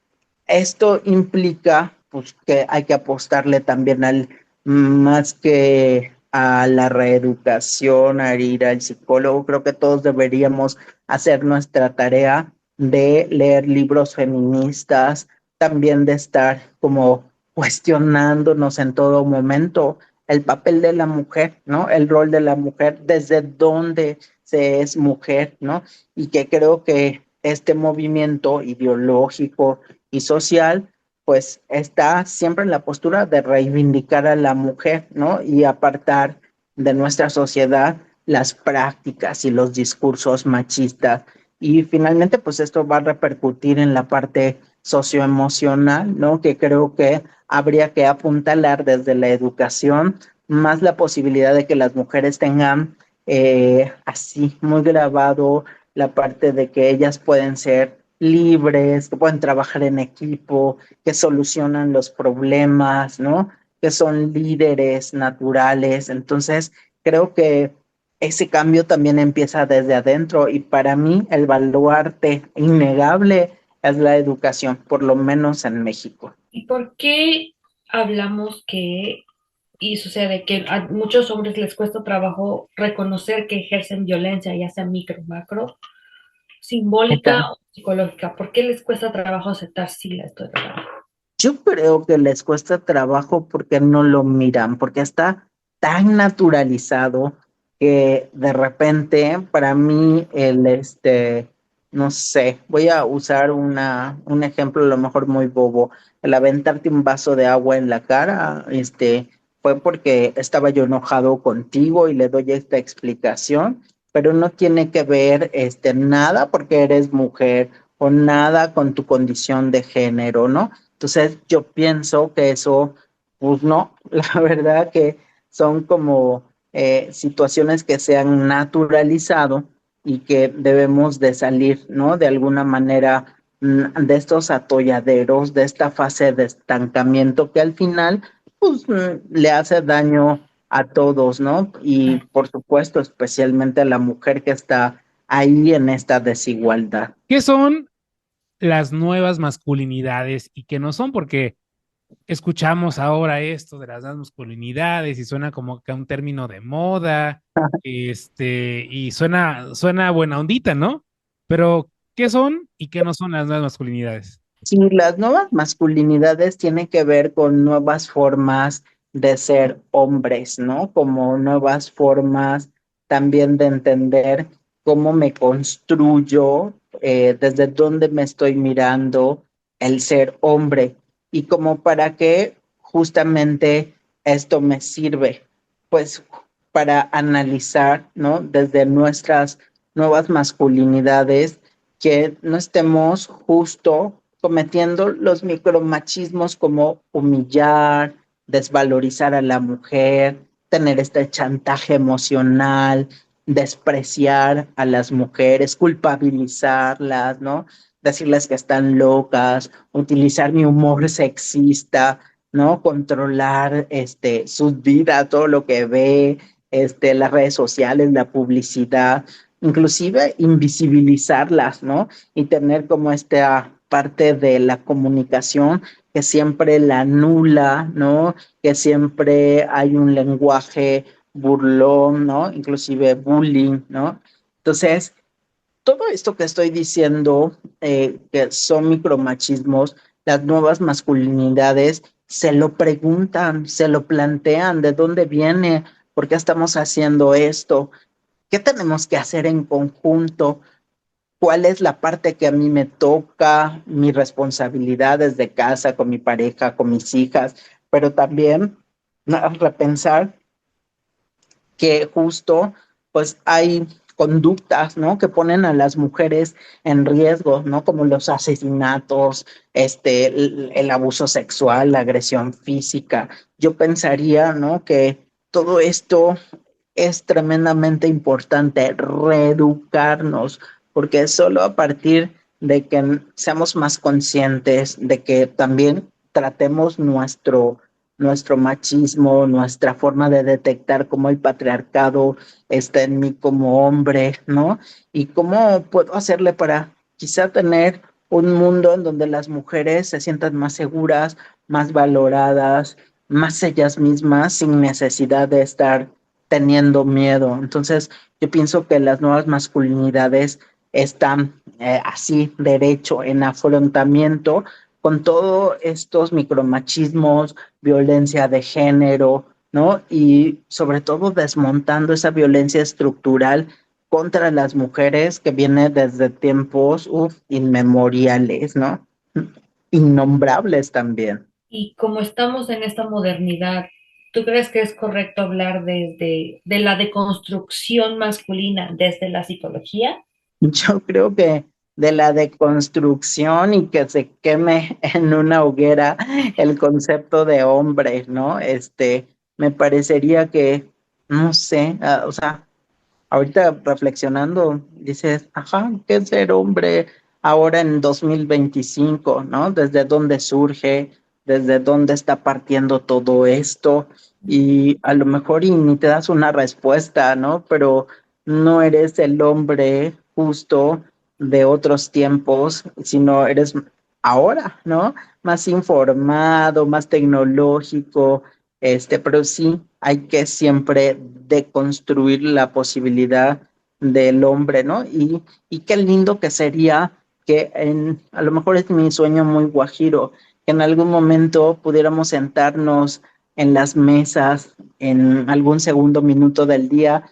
esto implica pues, que hay que apostarle también al más que a la reeducación, a ir al psicólogo. Creo que todos deberíamos hacer nuestra tarea de leer libros feministas, también de estar como cuestionándonos en todo momento el papel de la mujer, ¿no? El rol de la mujer, desde dónde se es mujer, ¿no? Y que creo que este movimiento ideológico y social, pues está siempre en la postura de reivindicar a la mujer, ¿no? Y apartar de nuestra sociedad las prácticas y los discursos machistas. Y finalmente, pues esto va a repercutir en la parte socioemocional, ¿no? Que creo que habría que apuntalar desde la educación más la posibilidad de que las mujeres tengan así muy grabado la parte de que ellas pueden ser libres, que pueden trabajar en equipo, que solucionan los problemas, ¿no? Que son líderes naturales. Entonces, creo que ese cambio también empieza desde adentro y para mí el baluarte innegable es la educación, por lo menos en México. ¿Y por qué hablamos y sucede que a muchos hombres les cuesta trabajo reconocer que ejercen violencia, ya sea micro, macro, simbólica o psicológica? ¿Por qué les cuesta trabajo aceptar sí la estoy regando? Yo creo que les cuesta trabajo porque no lo miran, porque está tan naturalizado que de repente para mí no sé, voy a usar un ejemplo a lo mejor muy bobo, el aventarte un vaso de agua en la cara, fue porque estaba yo enojado contigo y le doy esta explicación, pero no tiene que ver nada porque eres mujer o nada con tu condición de género, ¿no? Entonces yo pienso que eso, pues no, la verdad que son como situaciones que se han naturalizado y que debemos de salir, ¿no? De alguna manera de estos atolladeros, de esta fase de estancamiento que al final, pues le hace daño a todos, ¿no? Y por supuesto, especialmente a la mujer que está ahí en esta desigualdad. ¿Qué son las nuevas masculinidades y qué no son? Porque escuchamos ahora esto de las nuevas masculinidades y suena como que un término de moda, y suena buena ondita, ¿no? Pero, ¿qué son y qué no son las nuevas masculinidades? Sí, las nuevas masculinidades tienen que ver con nuevas formas de ser hombres, ¿no? Como nuevas formas también de entender cómo me construyo, desde dónde me estoy mirando el ser hombre y como para qué justamente esto me sirve, pues para analizar, ¿no? Desde nuestras nuevas masculinidades que no estemos justo cometiendo los micromachismos como humillar, desvalorizar a la mujer, tener este chantaje emocional, despreciar a las mujeres, culpabilizarlas, ¿no? Decirles que están locas, utilizar mi humor sexista, ¿no? Controlar sus vidas, todo lo que ve, las redes sociales, la publicidad, inclusive invisibilizarlas, ¿no? Y tener como esta parte de la comunicación que siempre la anula, ¿no? Que siempre hay un lenguaje burlón, ¿no? Inclusive bullying, ¿no? Entonces, todo esto que estoy diciendo, que son micromachismos, las nuevas masculinidades, se lo preguntan, se lo plantean, ¿de dónde viene? ¿Por qué estamos haciendo esto? ¿Qué tenemos que hacer en conjunto? ¿Cuál es la parte que a mí me toca? Mis responsabilidades de casa, con mi pareja, con mis hijas, pero también repensar que justo pues hay conductas, ¿no? Que ponen a las mujeres en riesgo, ¿no? Como los asesinatos, el abuso sexual, la agresión física. Yo pensaría, ¿no? Que todo esto es tremendamente importante, reeducarnos, porque solo a partir de que seamos más conscientes, de que también tratemos nuestro machismo, nuestra forma de detectar cómo el patriarcado está en mí como hombre, ¿no? Y cómo puedo hacerle para quizá tener un mundo en donde las mujeres se sientan más seguras, más valoradas, más ellas mismas, sin necesidad de estar teniendo miedo. Entonces, yo pienso que las nuevas masculinidades están así, derecho, en afrontamiento con todos estos micromachismos, violencia de género, ¿no? Y sobre todo desmontando esa violencia estructural contra las mujeres que viene desde tiempos inmemoriales, ¿no? Innombrables también. Y como estamos en esta modernidad, ¿tú crees que es correcto hablar de la deconstrucción masculina desde la psicología? Yo creo que de la deconstrucción y que se queme en una hoguera el concepto de hombre, ¿no? Me parecería que, no sé, o sea, ahorita reflexionando, dices, ajá, ¿qué es ser hombre ahora en 2025, ¿no? ¿Desde dónde surge? ¿Desde dónde está partiendo todo esto? Y a lo mejor y ni te das una respuesta, ¿no? Pero no eres el hombre justo de otros tiempos, sino eres ahora, ¿no? Más informado, más tecnológico, pero sí hay que siempre deconstruir la posibilidad del hombre, ¿no? Y qué lindo que sería que a lo mejor es mi sueño muy guajiro, que en algún momento pudiéramos sentarnos en las mesas en algún segundo minuto del día.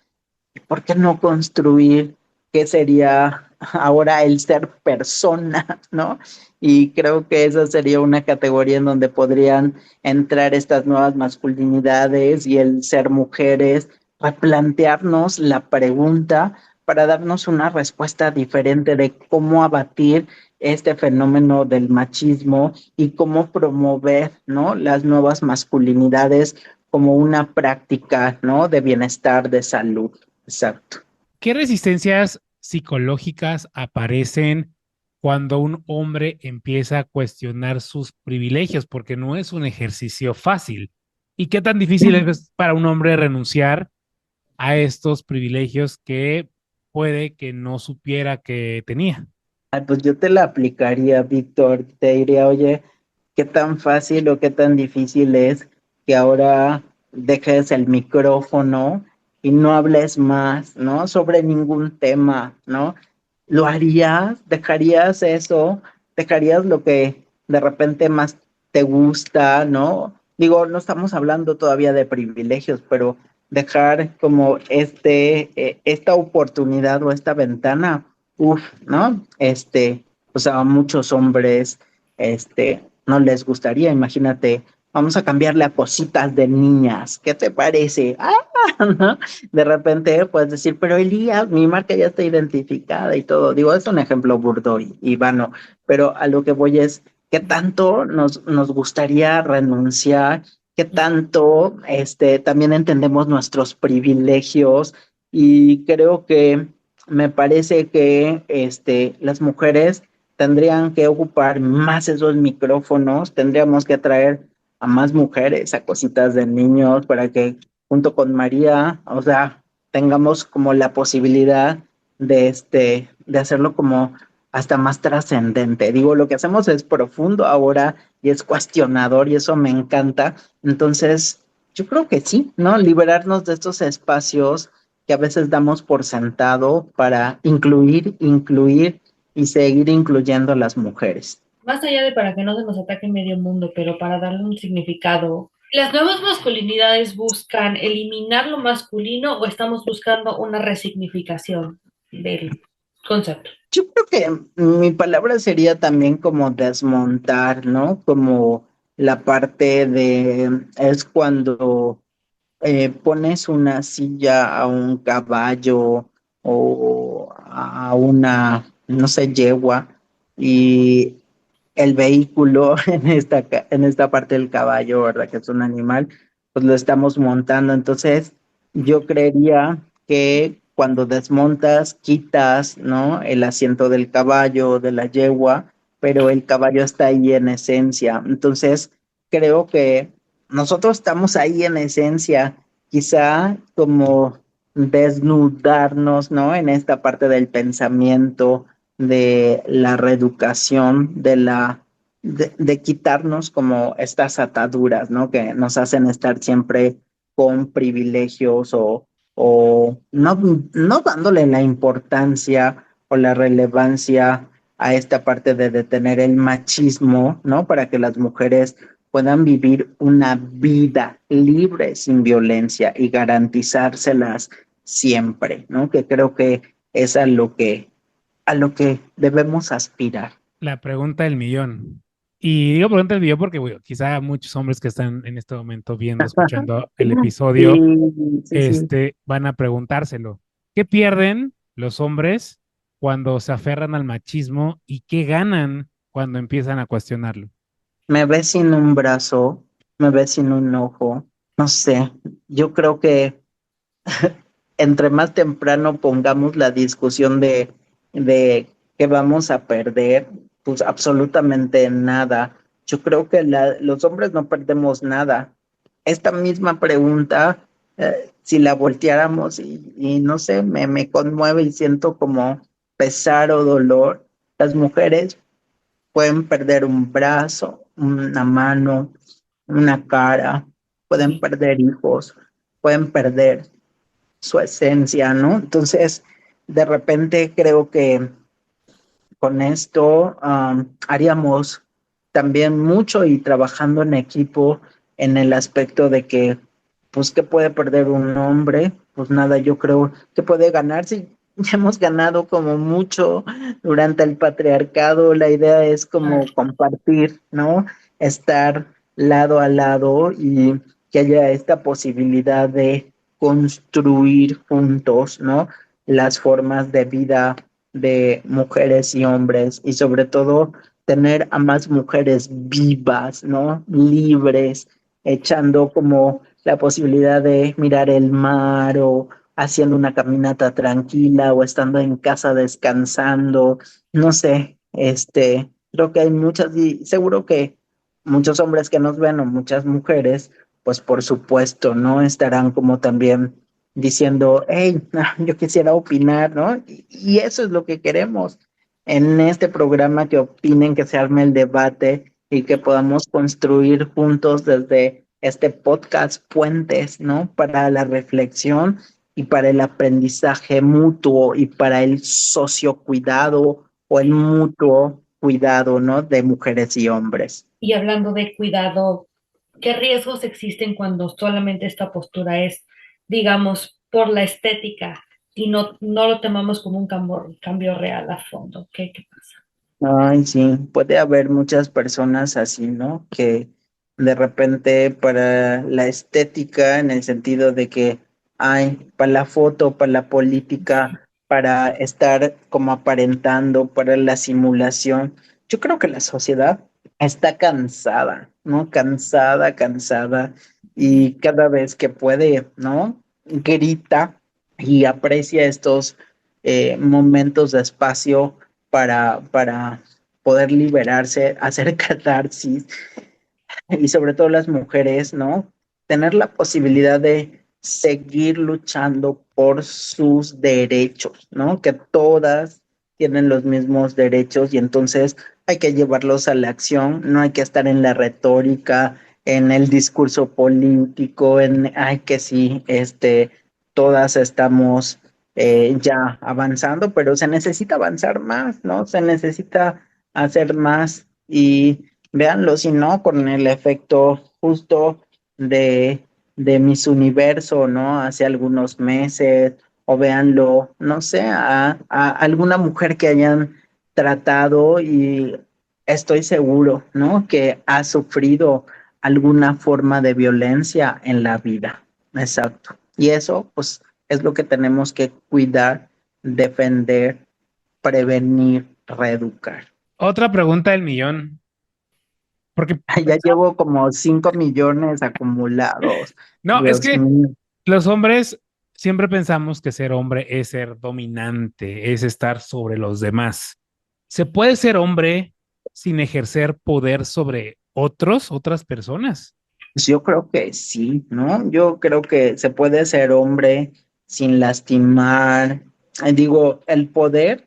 ¿Por qué no construir qué sería ahora el ser persona, ¿no? Y creo que esa sería una categoría en donde podrían entrar estas nuevas masculinidades y el ser mujeres, replantearnos la pregunta para darnos una respuesta diferente de cómo abatir este fenómeno del machismo y cómo promover, ¿no? Las nuevas masculinidades como una práctica, ¿no? De bienestar, de salud. Exacto. ¿Qué resistencias psicológicas aparecen cuando un hombre empieza a cuestionar sus privilegios? Porque no es un ejercicio fácil. ¿Y qué tan difícil es para un hombre renunciar a estos privilegios que puede que no supiera que tenía? Ay, pues yo te la aplicaría, Víctor. Te diría, oye, qué tan fácil o qué tan difícil es que ahora dejes el micrófono y no hables más, ¿no? Sobre ningún tema, ¿no? ¿Lo harías? ¿Dejarías eso? ¿Dejarías lo que de repente más te gusta, ¿no? Digo, no estamos hablando todavía de privilegios, pero dejar como esta oportunidad o esta ventana, ¿no? O sea, a muchos hombres, no les gustaría, imagínate, vamos a cambiarle a cositas de niñas, ¿qué te parece? ¿No? De repente puedes decir, pero Elías, mi marca ya está identificada y todo. Digo, es un ejemplo burdo y vano, pero a lo que voy es, ¿qué tanto nos gustaría renunciar? ¿Qué tanto también entendemos nuestros privilegios? Y creo que me parece que las mujeres tendrían que ocupar más esos micrófonos, tendríamos que traer a más mujeres a cositas de niños para que junto con María, o sea, tengamos como la posibilidad de hacerlo como hasta más trascendente. Digo, lo que hacemos es profundo ahora y es cuestionador y eso me encanta. Entonces, yo creo que sí, ¿no? Liberarnos de estos espacios que a veces damos por sentado para incluir y seguir incluyendo a las mujeres. Más allá de para que no se nos ataque medio mundo, pero para darle un significado. ¿Las nuevas masculinidades buscan eliminar lo masculino o estamos buscando una resignificación del concepto? Yo creo que mi palabra sería también como desmontar, ¿no? Como la parte de, es cuando pones una silla a un caballo o a una, no sé, yegua, y el vehículo en esta parte del caballo, ¿verdad? Que es un animal, pues lo estamos montando. Entonces, yo creería que cuando desmontas, quitas, ¿no? El asiento del caballo, de la yegua, pero el caballo está ahí en esencia. Entonces, creo que nosotros estamos ahí en esencia, quizá como desnudarnos, ¿no? En esta parte del pensamiento, de la reeducación, de quitarnos como estas ataduras, ¿no? Que nos hacen estar siempre con privilegios o no dándole la importancia o la relevancia a esta parte de detener el machismo, ¿no? Para que las mujeres puedan vivir una vida libre sin violencia y garantizárselas siempre, ¿no? Que creo que es a lo que debemos aspirar. La pregunta del millón. Y digo pregunta del millón porque, bueno, quizá muchos hombres que están en este momento viendo, escuchando el episodio, Sí. van a preguntárselo. ¿Qué pierden los hombres cuando se aferran al machismo y qué ganan cuando empiezan a cuestionarlo? Me ves sin un brazo, me ves sin un ojo, no sé, yo creo que entre más temprano pongamos la discusión de que vamos a perder, pues absolutamente nada. Yo creo que los hombres no perdemos nada. Esta misma pregunta, si la volteáramos y no sé, me conmueve y siento como pesar o dolor, las mujeres pueden perder un brazo, una mano, una cara, pueden perder hijos, pueden perder su esencia, ¿no? Entonces, de repente creo que con esto haríamos también mucho y trabajando en equipo en el aspecto de que, pues, ¿qué puede perder un hombre? Pues nada, yo creo que puede ganar si ya hemos ganado como mucho durante el patriarcado. La idea es como compartir, ¿no? Estar lado a lado y que haya esta posibilidad de construir juntos, ¿no? Las formas de vida de mujeres y hombres y sobre todo tener a más mujeres vivas, ¿no? Libres, echando como la posibilidad de mirar el mar o haciendo una caminata tranquila o estando en casa descansando, no sé, creo que hay muchas y seguro que muchos hombres que nos ven o muchas mujeres, pues por supuesto, ¿no? Estarán como también diciendo, hey, yo quisiera opinar, ¿no? Y eso es lo que queremos en este programa, que opinen, que se arme el debate y que podamos construir juntos desde este podcast puentes, ¿no? Para la reflexión y para el aprendizaje mutuo y para el sociocuidado o el mutuo cuidado, ¿no? De mujeres y hombres. Y hablando de cuidado, ¿qué riesgos existen cuando solamente esta postura es, digamos, por la estética y no lo tomamos como un cambio real a fondo? ¿Qué pasa? Ay, sí, puede haber muchas personas así, ¿no? Que de repente para la estética, en el sentido de que, ay, para la foto, para la política, para estar como aparentando, para la simulación, yo creo que la sociedad está cansada, ¿no? Cansada, y cada vez que puede, ¿no? Grita y aprecia estos momentos de espacio para poder liberarse, hacer catarsis y sobre todo las mujeres, ¿no? Tener la posibilidad de seguir luchando por sus derechos, ¿no? Que todas tienen los mismos derechos y entonces hay que llevarlos a la acción, no hay que estar en la retórica, en el discurso político, ay, que sí, todas estamos ya avanzando, pero se necesita avanzar más, ¿no? Se necesita hacer más y véanlo, si no, con el efecto justo de Miss Universo, ¿no? Hace algunos meses, o véanlo, no sé, a alguna mujer que hayan tratado y estoy seguro, ¿no? Que ha sufrido alguna forma de violencia en la vida. exacto. Y eso, pues, es lo que tenemos que cuidar, defender, prevenir, reeducar. Otra pregunta del millón, porque Ya llevo como 5 millones acumulados. no, es Dios que mío. los hombres siempre pensamos que ser hombre es ser dominante, es estar sobre los demás. ¿Se puede ser hombre sin ejercer poder sobre otras personas? Pues yo creo que sí, ¿no? Yo creo que se puede ser hombre sin lastimar. Digo, el poder,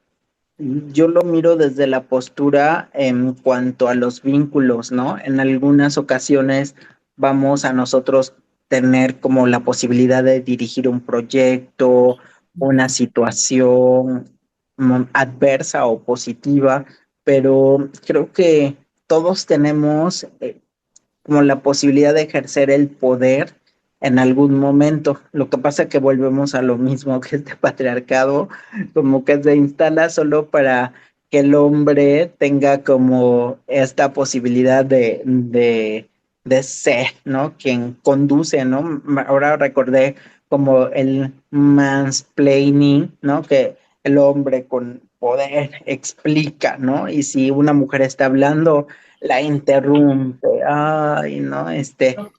yo lo miro desde la postura en cuanto a los vínculos, ¿no? En algunas ocasiones vamos a nosotros tener como la posibilidad de dirigir un proyecto, una situación adversa o positiva, pero creo que todos tenemos como la posibilidad de ejercer el poder en algún momento. Lo que pasa es que volvemos a lo mismo, que este patriarcado como que se instala solo para que el hombre tenga como esta posibilidad de ser, ¿no? Quien conduce, ¿no? Ahora recordé como el mansplaining, ¿no? Que el hombre con poder explica, ¿no? Y si una mujer está hablando, la interrumpe. Ay, no,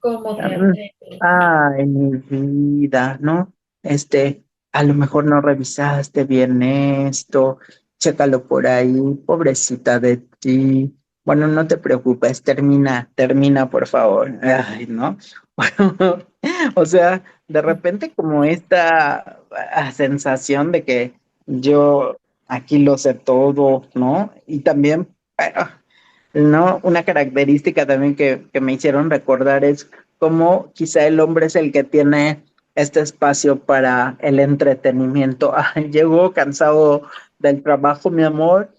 ¿Cómo te atreves? ay, mi vida, ¿no? A lo mejor no revisaste bien esto, chécalo por ahí, pobrecita de ti. Bueno, no te preocupes, termina, por favor. Ay, ¿no? Bueno, o sea, de repente como esta sensación de que yo aquí lo sé todo, ¿no? Y también, ¿no? Una característica también que me hicieron recordar es cómo quizá el hombre es el que tiene este espacio para el entretenimiento. Llego cansado del trabajo, mi amor.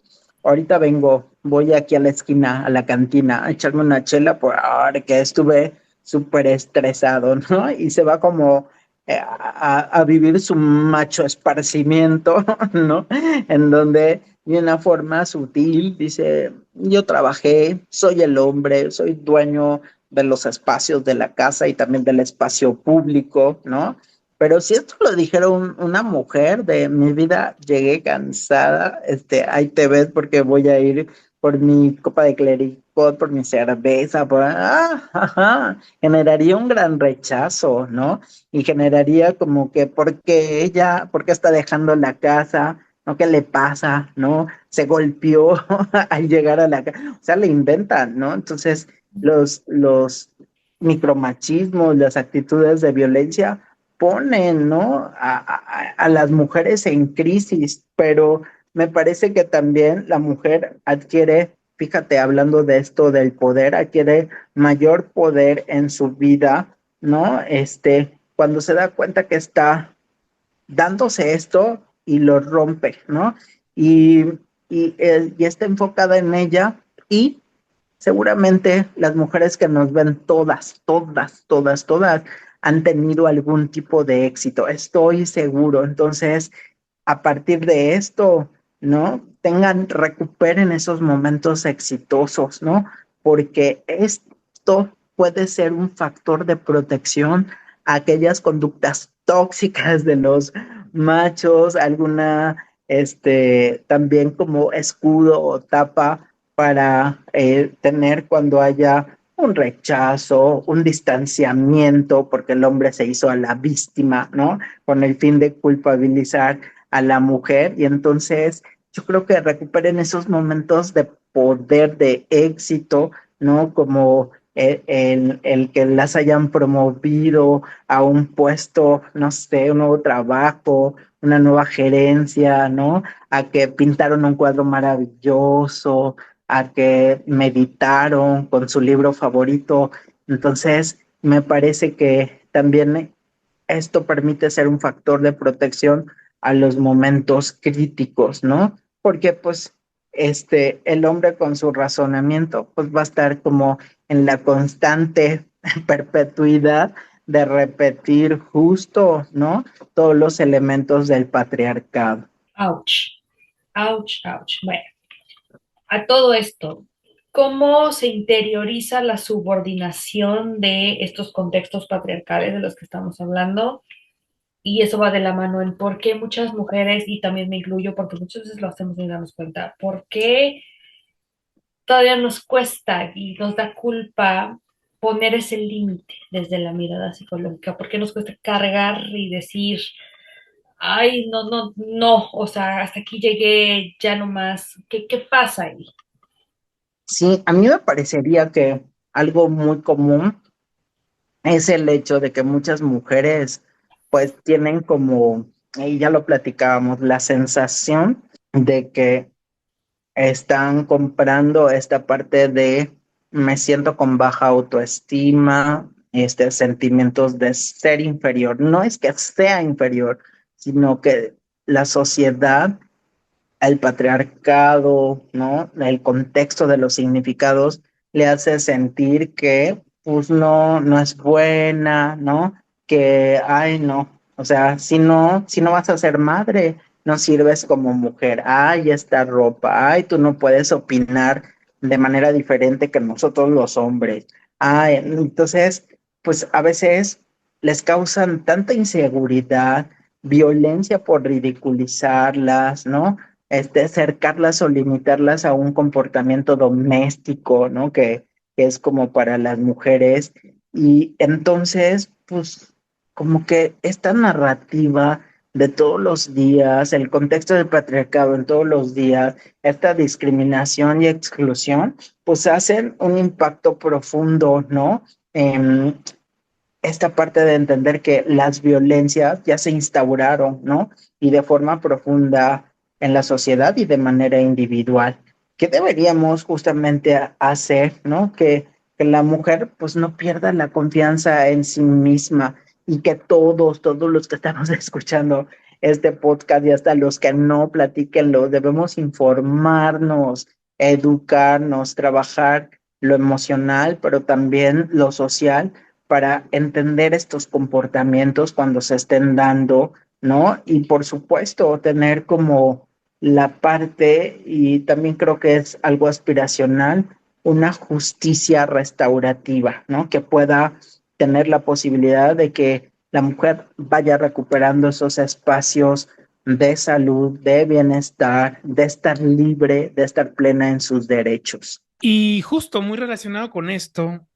Ahorita vengo, voy aquí a la esquina, a la cantina, a echarme una chela por ahora que estuve súper estresado, ¿no? Y se va como a vivir su macho esparcimiento, ¿no? En donde de una forma sutil dice, yo trabajé, soy el hombre, soy dueño de los espacios de la casa y también del espacio público, ¿no? Pero si esto lo dijera una mujer de mi vida, llegué cansada, ahí te ves porque voy a ir por mi copa de clericot, por mi cerveza, ajá, generaría un gran rechazo, ¿no? Y generaría como que, ¿por qué está dejando la casa? ¿No? ¿Qué le pasa? ¿No? Se golpeó al llegar a la casa. O sea, le inventan, ¿no? Entonces, los micromachismos, las actitudes de violencia ponen, ¿no? A las mujeres en crisis, pero me parece que también la mujer adquiere, fíjate, hablando de esto del poder, adquiere mayor poder en su vida, ¿no? Cuando se da cuenta que está dándose esto y lo rompe, ¿no? Y, y está enfocada en ella y seguramente las mujeres que nos ven todas han tenido algún tipo de éxito, estoy seguro. Entonces, a partir de esto, ¿no? Recuperen esos momentos exitosos, ¿no? Porque esto puede ser un factor de protección a aquellas conductas tóxicas de los machos, también como escudo o tapa para tener cuando haya un rechazo, un distanciamiento, porque el hombre se hizo a la víctima, ¿no? Con el fin de culpabilizar a la mujer. Y entonces yo creo que recuperen esos momentos de poder, de éxito, ¿no? Como el que las hayan promovido a un puesto, no sé, un nuevo trabajo, una nueva gerencia, ¿no? A que pintaron un cuadro maravilloso, a que meditaron con su libro favorito. Entonces, me parece que también esto permite ser un factor de protección a los momentos críticos, ¿no? Porque pues el hombre con su razonamiento pues va a estar como en la constante perpetuidad de repetir justo, ¿no? Todos los elementos del patriarcado. Ouch, ouch, ouch. Bueno, a todo esto, cómo se interioriza la subordinación de estos contextos patriarcales de los que estamos hablando. Y eso va de la mano en por qué muchas mujeres, y también me incluyo porque muchas veces lo hacemos sin darnos cuenta, por qué todavía nos cuesta y nos da culpa poner ese límite desde la mirada psicológica, por qué nos cuesta cargar y decir, ay, no, no, no, o sea, hasta aquí llegué, ya no más. ¿Qué pasa ahí? Sí, a mí me parecería que algo muy común es el hecho de que muchas mujeres pues tienen como, y ya lo platicábamos, la sensación de que están comprando esta parte de me siento con baja autoestima, sentimientos de ser inferior. No es que sea inferior, sino que la sociedad, el patriarcado, ¿no? El contexto de los significados le hace sentir que pues no es buena, ¿no? Que, ay, no, o sea, si no vas a ser madre, no sirves como mujer, ay, esta ropa, ay, tú no puedes opinar de manera diferente que nosotros los hombres, ay, entonces, pues a veces les causan tanta inseguridad, violencia por ridiculizarlas, ¿no? Acercarlas o limitarlas a un comportamiento doméstico, ¿no? Que es como para las mujeres. Y entonces, pues, como que esta narrativa de todos los días, el contexto del patriarcado en todos los días, esta discriminación y exclusión, pues hacen un impacto profundo, ¿no? En esta parte de entender que las violencias ya se instauraron, ¿no? Y de forma profunda en la sociedad y de manera individual. ¿Qué deberíamos justamente hacer, ¿no? Que la mujer pues no pierda la confianza en sí misma y que todos los que estamos escuchando este podcast y hasta los que no platiquenlo, debemos informarnos, educarnos, trabajar lo emocional, pero también lo social para entender estos comportamientos cuando se estén dando, ¿no? Y por supuesto, tener como la parte, y también creo que es algo aspiracional, una justicia restaurativa, ¿no? Que pueda tener la posibilidad de que la mujer vaya recuperando esos espacios de salud, de bienestar, de estar libre, de estar plena en sus derechos. Y justo muy relacionado con esto,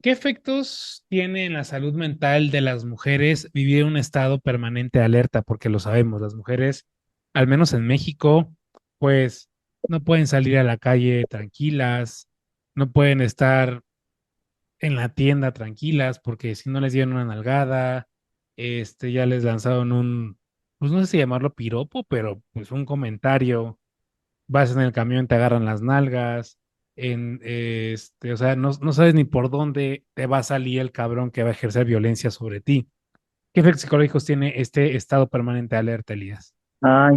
¿qué efectos tiene en la salud mental de las mujeres vivir en un estado permanente de alerta? Porque lo sabemos, las mujeres, al menos en México, pues no pueden salir a la calle tranquilas, no pueden estar en la tienda tranquilas, porque si no les dieron una nalgada, ya les lanzaron pues no sé si llamarlo piropo, pero pues un comentario, vas en el camión, te agarran las nalgas, o sea, no sabes ni por dónde te va a salir el cabrón que va a ejercer violencia sobre ti. ¿Qué efectos psicológicos tiene este estado permanente de alerta, Elías?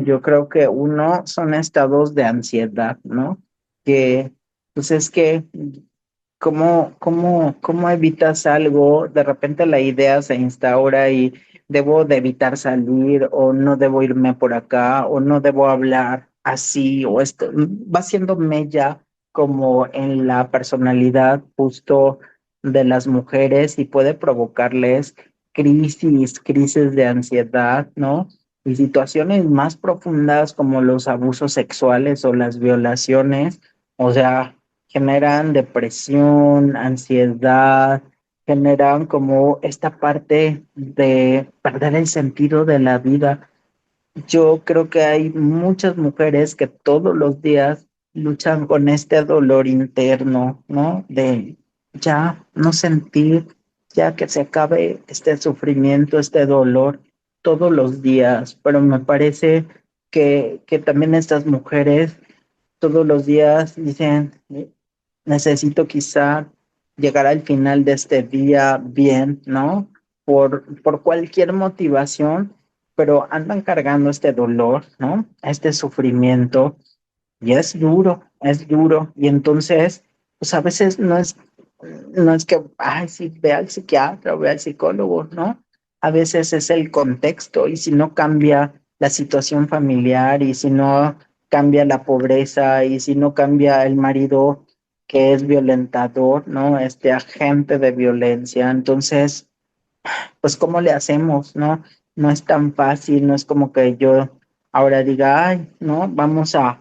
Yo creo que uno son estados de ansiedad, ¿no? Que, pues es que, ¿cómo evitas algo? De repente la idea se instaura y debo de evitar salir, o no debo irme por acá, o no debo hablar así, o esto va siendo mella como en la personalidad justo de las mujeres y puede provocarles crisis de ansiedad, ¿no? Y situaciones más profundas como los abusos sexuales o las violaciones, o sea, generan depresión, ansiedad, generan como esta parte de perder el sentido de la vida. Yo creo que hay muchas mujeres que todos los días luchan con este dolor interno, ¿no? De ya no sentir, ya que se acabe este sufrimiento, este dolor todos los días. Pero me parece que también estas mujeres todos los días dicen, necesito quizá llegar al final de este día bien, ¿no? Por cualquier motivación, pero andan cargando este dolor, ¿no? Este sufrimiento, y es duro, y entonces, pues a veces no es que, ay, sí, ve al psiquiatra o ve al psicólogo, ¿no? A veces es el contexto, y si no cambia la situación familiar, y si no cambia la pobreza, y si no cambia el marido que es violentador, ¿no? Este agente de violencia. Entonces, pues ¿cómo le hacemos, no? No es tan fácil, no es como que yo ahora diga, ay, no, vamos a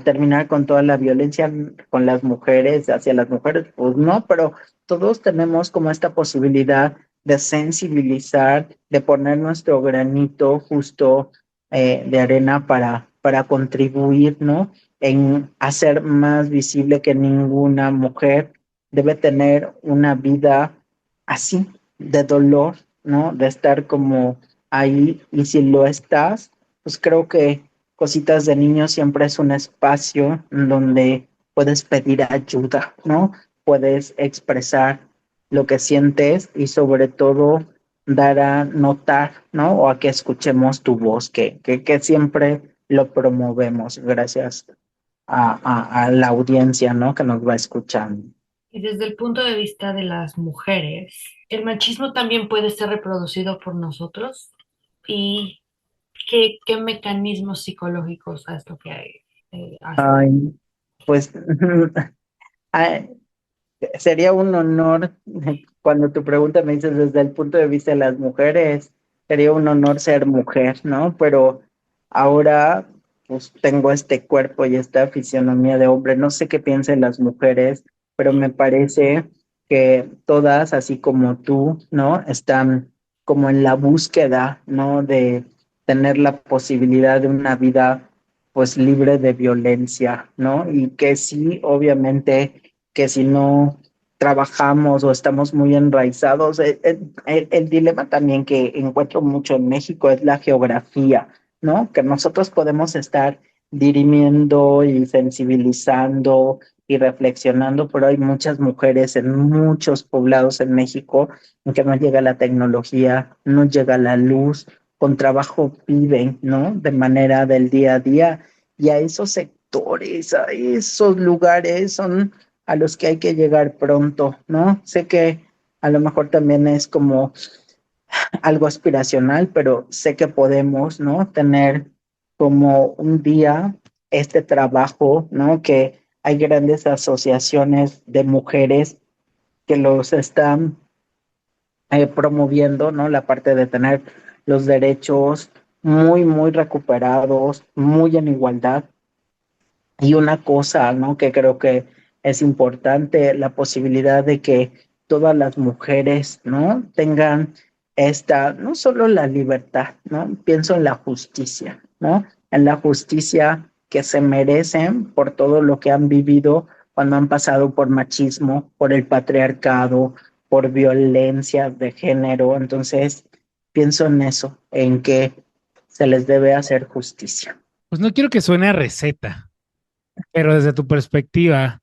terminar con toda la violencia con las mujeres, hacia las mujeres, pues no, pero todos tenemos como esta posibilidad de sensibilizar, de poner nuestro granito justo de arena para contribuir, ¿no? En hacer más visible que ninguna mujer debe tener una vida así, de dolor, ¿no? De estar como ahí, y si lo estás, pues creo que Cositas de Niños siempre es un espacio donde puedes pedir ayuda, ¿no? Puedes expresar lo que sientes y sobre todo dar a notar, ¿no? O a que escuchemos tu voz, que siempre lo promovemos gracias a la audiencia, ¿no? Que nos va escuchando. Y desde el punto de vista de las mujeres, el machismo también puede ser reproducido por nosotros. ¿Y qué mecanismos psicológicos es lo que hace? Ay, pues ay, sería un honor cuando tu pregunta me dices desde el punto de vista de las mujeres, sería un honor ser mujer, ¿no? Pero ahora pues tengo este cuerpo y esta fisionomía de hombre. No sé qué piensen las mujeres, pero me parece que todas, así como tú, ¿no? Están como en la búsqueda, ¿no? De tener la posibilidad de una vida pues libre de violencia, ¿no? Y que sí, obviamente que si no trabajamos o estamos muy enraizados, el dilema también que encuentro mucho en México es la geografía, ¿no? Que nosotros podemos estar dirimiendo y sensibilizando y reflexionando, pero hay muchas mujeres en muchos poblados en México en que no llega la tecnología, no llega la luz, con trabajo viven, ¿no? De manera del día a día, y a esos sectores, a esos lugares son a los que hay que llegar pronto, ¿no? Sé que a lo mejor también es como algo aspiracional, pero sé que podemos, ¿no? Tener como un día este trabajo, ¿no? Que hay grandes asociaciones de mujeres que los están promoviendo, ¿no? La parte de tener los derechos muy, muy recuperados, muy en igualdad. Y una cosa, ¿no? Que creo que es importante, la posibilidad de que todas las mujeres, ¿no? Tengan esta, no solo la libertad, ¿no? Pienso en la justicia, ¿no? En la justicia que se merecen por todo lo que han vivido cuando han pasado por machismo, por el patriarcado, por violencia de género. Entonces, pienso en eso, en que se les debe hacer justicia. Pues no quiero que suene a receta, pero desde tu perspectiva,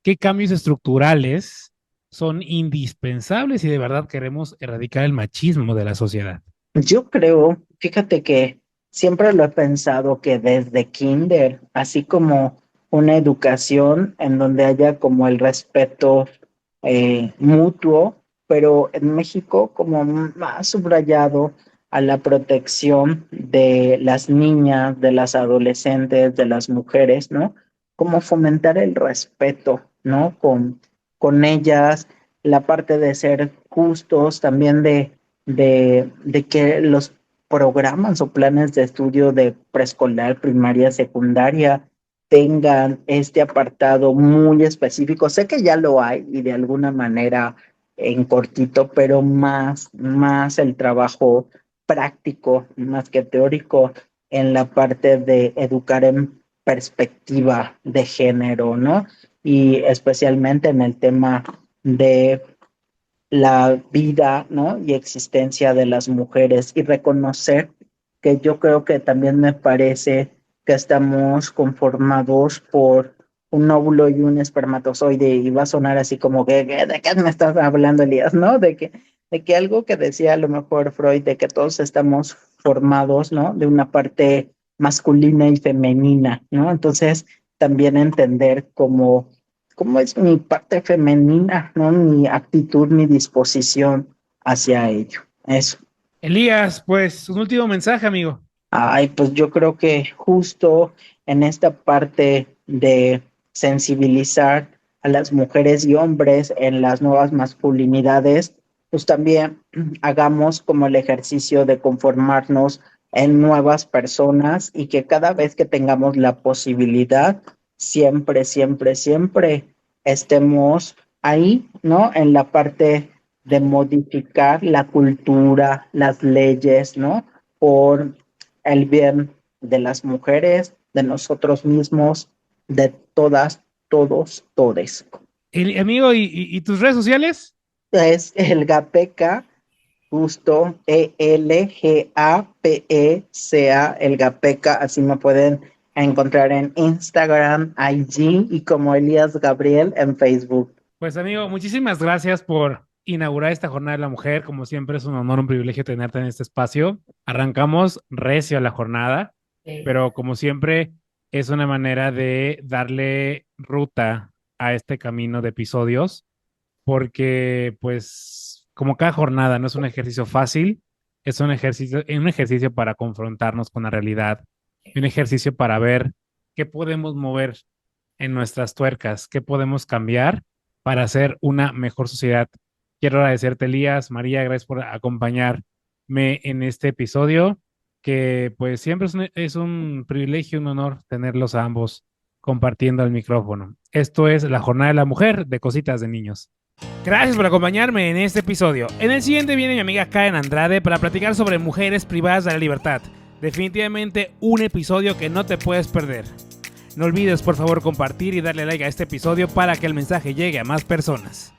¿qué cambios estructurales son indispensables si de verdad queremos erradicar el machismo de la sociedad? Yo creo, fíjate que siempre lo he pensado que desde kinder, así como una educación en donde haya como el respeto mutuo, pero en México como más subrayado a la protección de las niñas, de las adolescentes, de las mujeres, ¿no? Como fomentar el respeto, ¿no? Con ellas, la parte de ser justos, también de que los programas o planes de estudio de preescolar, primaria, secundaria tengan este apartado muy específico. Sé que ya lo hay y de alguna manera en cortito, pero más el trabajo práctico, más que teórico, en la parte de educar en perspectiva de género, ¿no? Y especialmente en el tema de la vida, ¿no? Y existencia de las mujeres, y reconocer que yo creo que también me parece que estamos conformados por un óvulo y un espermatozoide, y va a sonar así como que ¿de qué me estás hablando, Elías? ¿No? De que algo que decía a lo mejor Freud, de que todos estamos formados, ¿no? De una parte masculina y femenina, ¿no? Entonces, también entender cómo es mi parte femenina, ¿no? Mi actitud, mi disposición hacia ello. Eso. Elías, pues un último mensaje, amigo. Ay, pues yo creo que justo en esta parte de sensibilizar a las mujeres y hombres en las nuevas masculinidades, pues también hagamos como el ejercicio de conformarnos en nuevas personas y que cada vez que tengamos la posibilidad, siempre, siempre, siempre estemos ahí, ¿no? En la parte de modificar la cultura, las leyes, ¿no? Por el bien de las mujeres, de nosotros mismos, de todas, todos, todes. Amigo, ¿y tus redes sociales? Es el Gapeca, justo ELGAPECA, el Gapeca, así me pueden encontrar en Instagram, IG y como Elías Gabriel en Facebook. Pues amigo, muchísimas gracias por inaugurar esta Jornada de la Mujer. Como siempre es un honor, un privilegio tenerte en este espacio. Arrancamos recio a la jornada, pero como siempre es una manera de darle ruta a este camino de episodios, porque pues como cada jornada no es un ejercicio fácil, es un ejercicio para confrontarnos con la realidad, y un ejercicio para ver qué podemos mover en nuestras tuercas, qué podemos cambiar para hacer una mejor sociedad. Quiero agradecerte, Elías, María, gracias por acompañarme en este episodio, que pues siempre es un privilegio, un honor tenerlos a ambos compartiendo el micrófono. Esto es la Jornada de la Mujer de Cositas de Niños. Gracias por acompañarme en este episodio. En el siguiente viene mi amiga Karen Andrade para platicar sobre mujeres privadas de la libertad. Definitivamente un episodio que no te puedes perder. No olvides por favor compartir y darle like a este episodio para que el mensaje llegue a más personas.